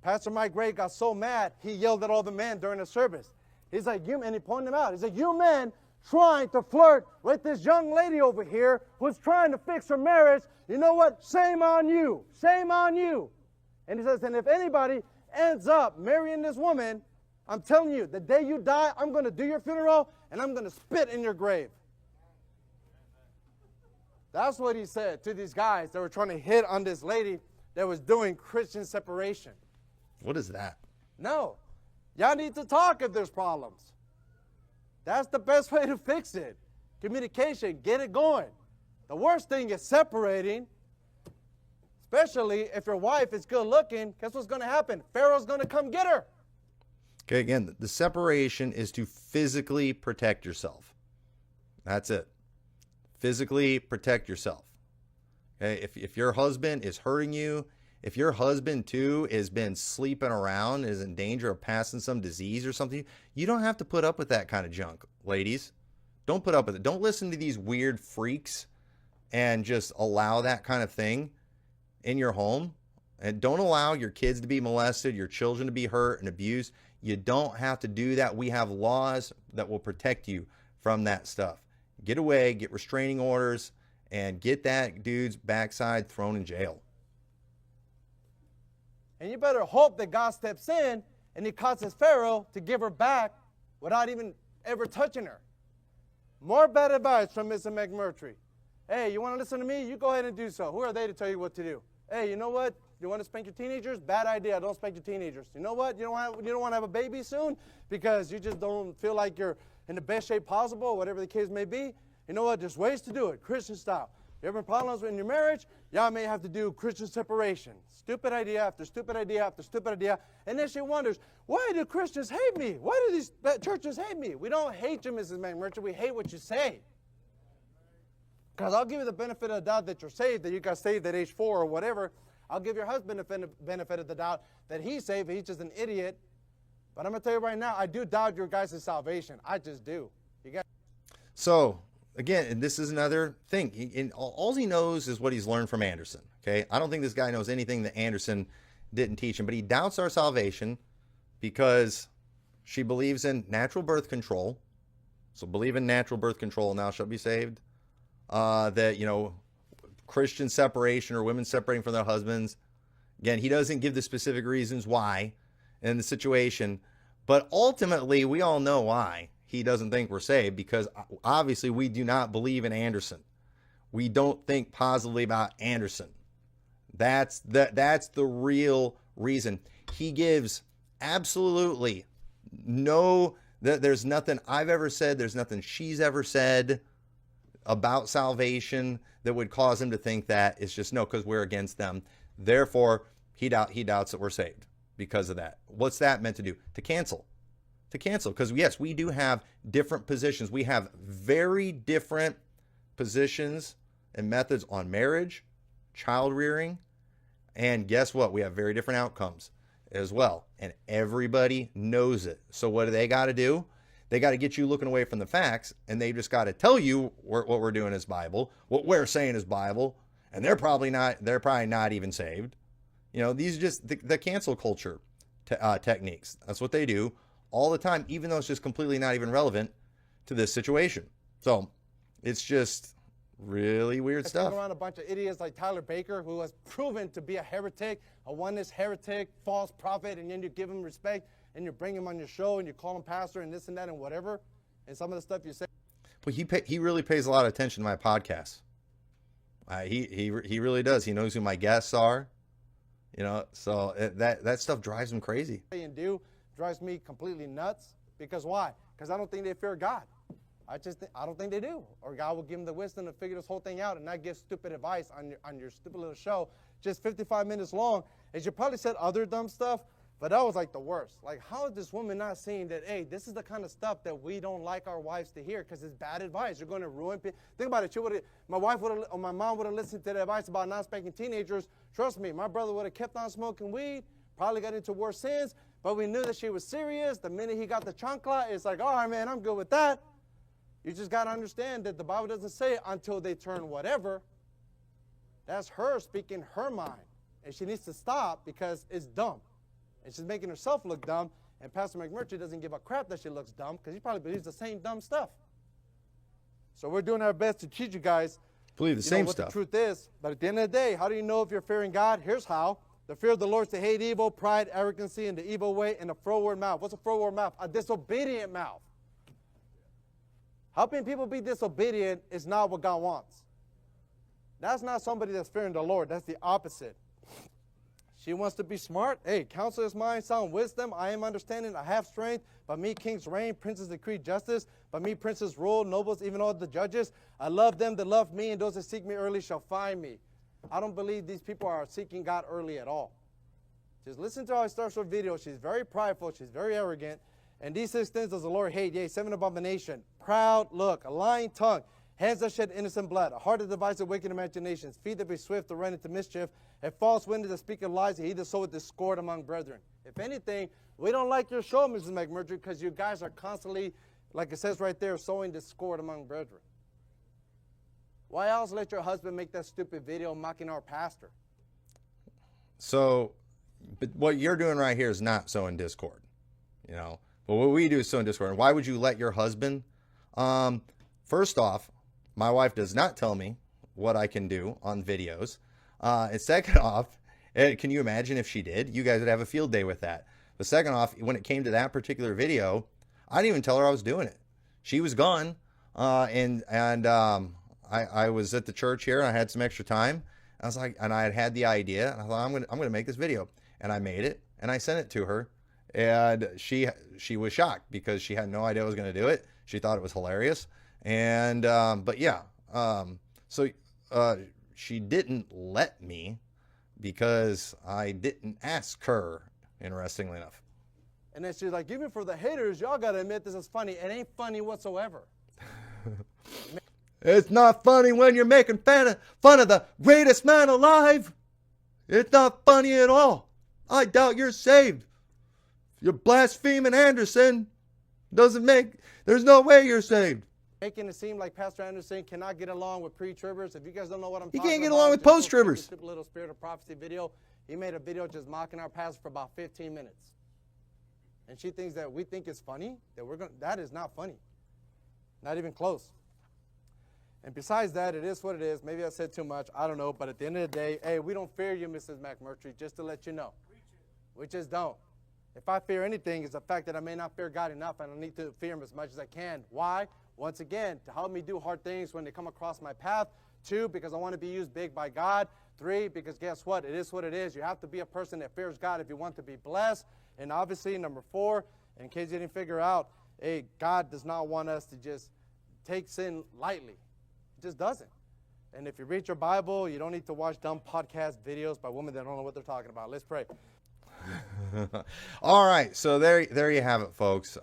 Pastor Mike Ray got so mad, he yelled at all the men during the service. He's like, and he pointed them out. He's like, you men trying to flirt with this young lady over here who's trying to fix her marriage, you know what? Shame on you. Shame on you. And he says, and if anybody ends up marrying this woman, I'm telling you, the day you die, I'm going to do your funeral, and I'm going to spit in your grave. That's what he said to these guys that were trying to hit on this lady that was doing Christian separation. What is that? No. Y'all need to talk if there's problems. That's the best way to fix it. Communication, get it going. The worst thing is separating, especially if your wife is good looking. Guess what's going to happen? Pharaoh's going to come get her. Okay, again, the separation is to physically protect yourself. That's it. Physically protect yourself. Okay, if your husband is hurting you, if your husband too has been sleeping around, is in danger of passing some disease or something, you don't have to put up with that kind of junk, ladies. Don't put up with it. Don't listen to these weird freaks and just allow that kind of thing in your home. And don't allow your kids to be molested, your children to be hurt and abused. You don't have to do that. We have laws that will protect you from that stuff. Get away, get restraining orders, and get that dude's backside thrown in jail. And you better hope that God steps in and he causes Pharaoh to give her back without even ever touching her. More bad advice from Mr. McMurtry. Hey, you want to listen to me? You go ahead and do so. Who are they to tell you what to do? Hey, you know what? You want to spank your teenagers? Bad idea. Don't spank your teenagers. You know what? You don't want to have a baby soon because you just don't feel like you're in the best shape possible, whatever the case may be. You know what? There's ways to do it, Christian style. You having problems in your marriage? Y'all may have to do Christian separation. Stupid idea after stupid idea after stupid idea. And then she wonders, why do Christians hate me? Why do these churches hate me? We don't hate you, Mrs. McMurtry. We hate what you say. Because I'll give you the benefit of the doubt that you're saved, that you got saved at age 4 or whatever. I'll give your husband the benefit of the doubt that he's saved, he's just an idiot. But I'm going to tell you right now, I do doubt your guys' salvation. I just do. You guys. So, again, and this is another thing. All he knows is what he's learned from Anderson. Okay, I don't think this guy knows anything that Anderson didn't teach him, but he doubts our salvation because she believes in natural birth control. So believe in natural birth control and thou shalt be saved. That, Christian separation or women separating from their husbands. Again, he doesn't give the specific reasons why in the situation, but ultimately we all know why he doesn't think we're saved, because obviously we do not believe in Anderson. We don't think positively about Anderson. That's the real reason. He gives absolutely there's nothing I've ever said, there's nothing she's ever said about salvation that would cause him to think that. It's just no, because we're against them. Therefore, he doubts that we're saved because of that. What's that meant to do? To cancel. Because yes, we do have different positions. We have very different positions and methods on marriage, child rearing, and guess what? We have very different outcomes as well. And everybody knows it. So what do they got to do? They got to get you looking away from the facts, and they just got to tell you what we're doing is Bible, what we're saying is Bible, and they're probably not even saved. These are just the cancel culture techniques. That's what they do all the time, even though it's just completely not even relevant to this situation. So it's just really weird stuff. Around a bunch of idiots like Tyler Baker, who has proven to be a heretic, a oneness heretic, false prophet, and then you give him respect, and you bring him on your show, and you call him pastor, and this and that, and whatever, and some of the stuff you say. But he really pays a lot of attention to my podcast. He really does. He knows who my guests are. So that stuff drives him crazy. And drives me completely nuts. Because why? Because I don't think they fear God. I don't think they do. Or God will give them the wisdom to figure this whole thing out and not give stupid advice on your stupid little show, just 55 minutes long. And you probably said other dumb stuff, but that was like the worst. Like, how is this woman not seeing that, hey, this is the kind of stuff that we don't like our wives to hear because it's bad advice. You're going to ruin people. Think about it. My mom would have listened to the advice about not spanking teenagers. Trust me, my brother would have kept on smoking weed, probably got into worse sins, but we knew that she was serious. The minute he got the chancla, it's like, all right, man, I'm good with that. You just got to understand that the Bible doesn't say until they turn whatever. That's her speaking her mind. And she needs to stop because it's dumb. And she's making herself look dumb. And Pastor McMurtry doesn't give a crap that she looks dumb because he probably believes the same dumb stuff. So we're doing our best to teach you guys believe the same what stuff. The truth is. But at the end of the day, how do you know if you're fearing God? Here's how. The fear of the Lord is to hate evil, pride, arrogancy, and the evil way, and a froward mouth. What's a froward mouth? A disobedient mouth. Helping people be disobedient is not what God wants. That's not somebody that's fearing the Lord. That's the opposite. She wants to be smart. Hey, counsel is mine, sound wisdom. I am understanding. I have strength. But me, kings reign, princes decree justice. But me, princes rule, nobles, even all the judges. I love them that love me, and those that seek me early shall find me. I don't believe these people are seeking God early at all. Just listen to how it starts her video. She's very prideful. She's very arrogant. And these 6 things does the Lord hate. Yea, 7 abomination. Proud look, a lying tongue, hands that shed innocent blood, a heart that devises wicked imaginations, feet that be swift to run into mischief, a false witness that speaketh lies, and he that soweth discord among brethren. If anything, we don't like your show, Mrs. McMurtry, because you guys are constantly, like it says right there, sowing discord among brethren. Why else let your husband make that stupid video mocking our pastor? So, but what you're doing right here is not sowing discord, you know. But what we do is sowing discord. And why would you let your husband? First off, my wife does not tell me what I can do on videos. And second off, can you imagine if she did? You guys would have a field day with that. But second off, when it came to that particular video, I didn't even tell her I was doing it. She was gone, I was at the church here, and I had some extra time. I was like, and I had the idea, and I thought I'm gonna make this video, and I made it, and I sent it to her, and she was shocked because she had no idea I was gonna do it. She thought it was hilarious, and but yeah, so she didn't let me because I didn't ask her. Interestingly enough. And then she's like, even for the haters, y'all got to admit this is funny. It ain't funny whatsoever. It's not funny when you're making fun of the greatest man alive. It's not funny at all. I doubt you're saved. You're blaspheming Anderson. There's no way you're saved. Making it seem like Pastor Anderson cannot get along with pre-tribbers. If you guys don't know what I'm talking about. He can't get along with post-tribbers. Stupid little Spirit of Prophecy video. He made a video just mocking our pastor for about 15 minutes. And she thinks that we think it's funny, that is not funny. Not even close. And besides that, it is what it is. Maybe I said too much. I don't know. But at the end of the day, hey, we don't fear you, Mrs. McMurtry, just to let you know. We just don't. If I fear anything, it's the fact that I may not fear God enough, and I need to fear him as much as I can. Why? Once again, to help me do hard things when they come across my path. 2, because I want to be used big by God. 3, because guess what? It is what it is. You have to be a person that fears God if you want to be blessed. And obviously, number 4, in case you didn't figure out, hey, God does not want us to just take sin lightly. It just doesn't. And if you read your Bible, you don't need to watch dumb podcast videos by women that don't know what they're talking about. Let's pray. All right, so there you have it, folks.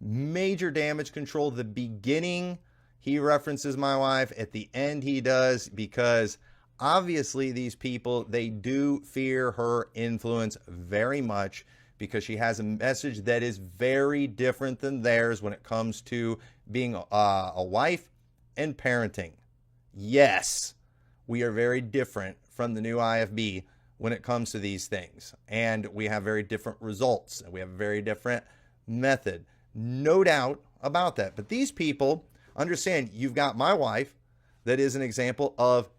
Major damage control. The beginning, he references my wife. At the end, he does, because obviously these people, they do fear her influence very much, because she has a message that is very different than theirs when it comes to being a wife and parenting. Yes, we are very different from the new IFB when it comes to these things. And we have very different results, and we have a very different method. No doubt about that. But these people understand, you've got my wife that is an example of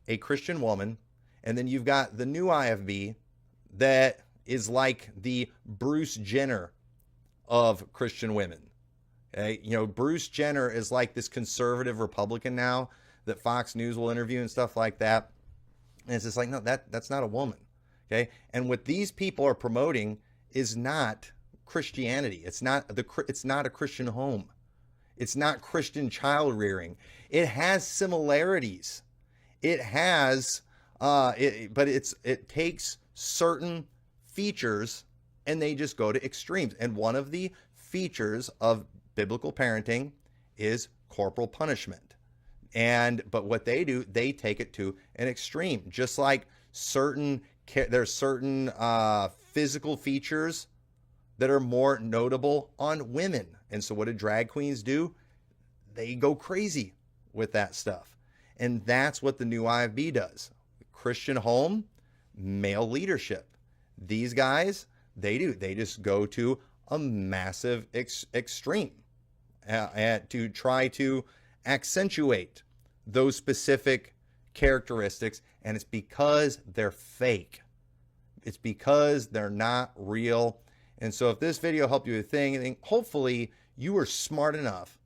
a Christian woman, and then you've got the new IFB that is like the Bruce Jenner of Christian women. Okay? You know, Bruce Jenner is like this conservative Republican now that Fox News will interview and stuff like that. And it's just like, no, that's not a woman. Okay? And what these people are promoting is not Christianity. It's not a Christian home. It's not Christian child rearing. It has similarities. It has, but it takes certain features and they just go to extremes. And one of the features of biblical parenting is corporal punishment. But what they do, they take it to an extreme. Just like there's certain physical features that are more notable on women. And so what do drag queens do? They go crazy with that stuff. And that's what the new IFB does. Christian home, male leadership. These guys, they just go to a massive extreme to try to accentuate those specific characteristics. And it's because they're fake. It's because they're not real. And so if this video helped you with anything, hopefully you were smart enough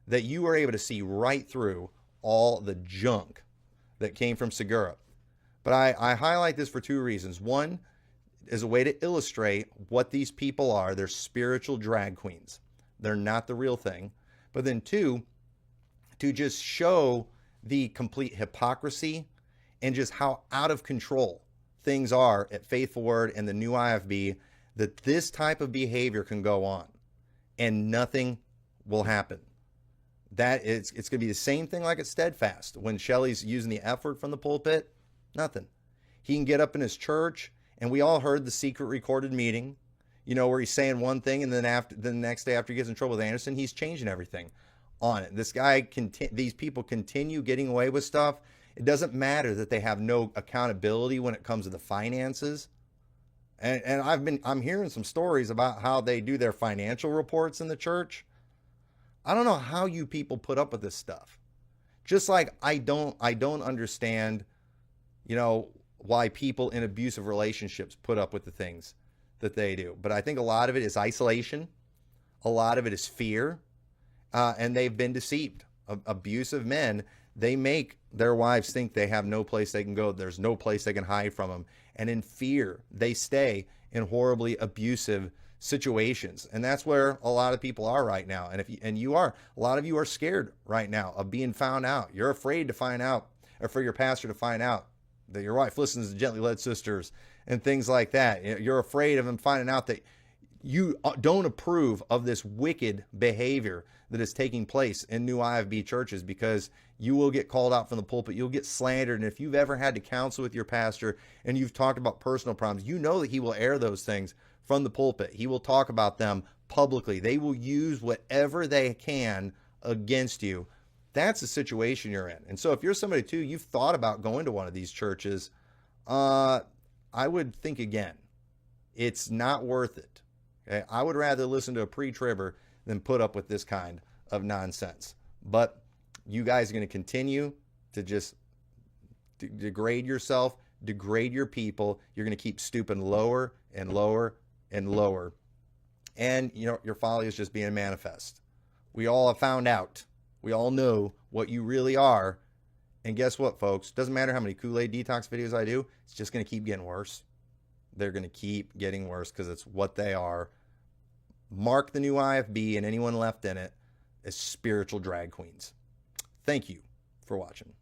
that you were able to see right through all the junk that came from Segura. But I highlight this for two reasons. One is a way to illustrate what these people are. They're spiritual drag queens. They're not the real thing. But then two, to just show the complete hypocrisy and just how out of control things are at Faithful Word and the new IFB, that this type of behavior can go on and nothing will happen. It's going to be the same thing like at Steadfast. When Shelly's using the F word from the pulpit, nothing. He can get up in his church, and we all heard the secret recorded meeting, where he's saying one thing, and then the next day after he gets in trouble with Anderson, he's changing everything on it. This guy, these people continue getting away with stuff. It doesn't matter that they have no accountability when it comes to the finances. And I'm hearing some stories about how they do their financial reports in the church. I don't know how you people put up with this stuff. Just like I don't understand, why people in abusive relationships put up with the things that they do. But I think a lot of it is isolation. A lot of it is fear. And they've been deceived. Abusive men, they make their wives think they have no place they can go. There's no place they can hide from them. And in fear, they stay in horribly abusive situations. And that's where a lot of people are right now. And a lot of you are scared right now of being found out. You're afraid to find out, or for your pastor to find out that your wife listens to Gently Led Sisters and things like that. You're afraid of him finding out that you don't approve of this wicked behavior that is taking place in new IFB churches, because you will get called out from the pulpit. You'll get slandered. And if you've ever had to counsel with your pastor and you've talked about personal problems, you know that he will air those things from the pulpit. He will talk about them publicly. They will use whatever they can against you. That's the situation you're in. And so if you're somebody too, you've thought about going to one of these churches, I would think again. It's not worth it. Okay? I would rather listen to a pre-tribber than put up with this kind of nonsense. But you guys are going to continue to just degrade yourself, degrade your people. You're going to keep stooping lower and lower and lower. And, your folly is just being manifest. We all have found out. We all know what you really are. And guess what, folks? Doesn't matter how many Kool-Aid detox videos I do. It's just going to keep getting worse. They're going to keep getting worse because it's what they are. Mark the new IFB and anyone left in it as spiritual drag queens. Thank you for watching.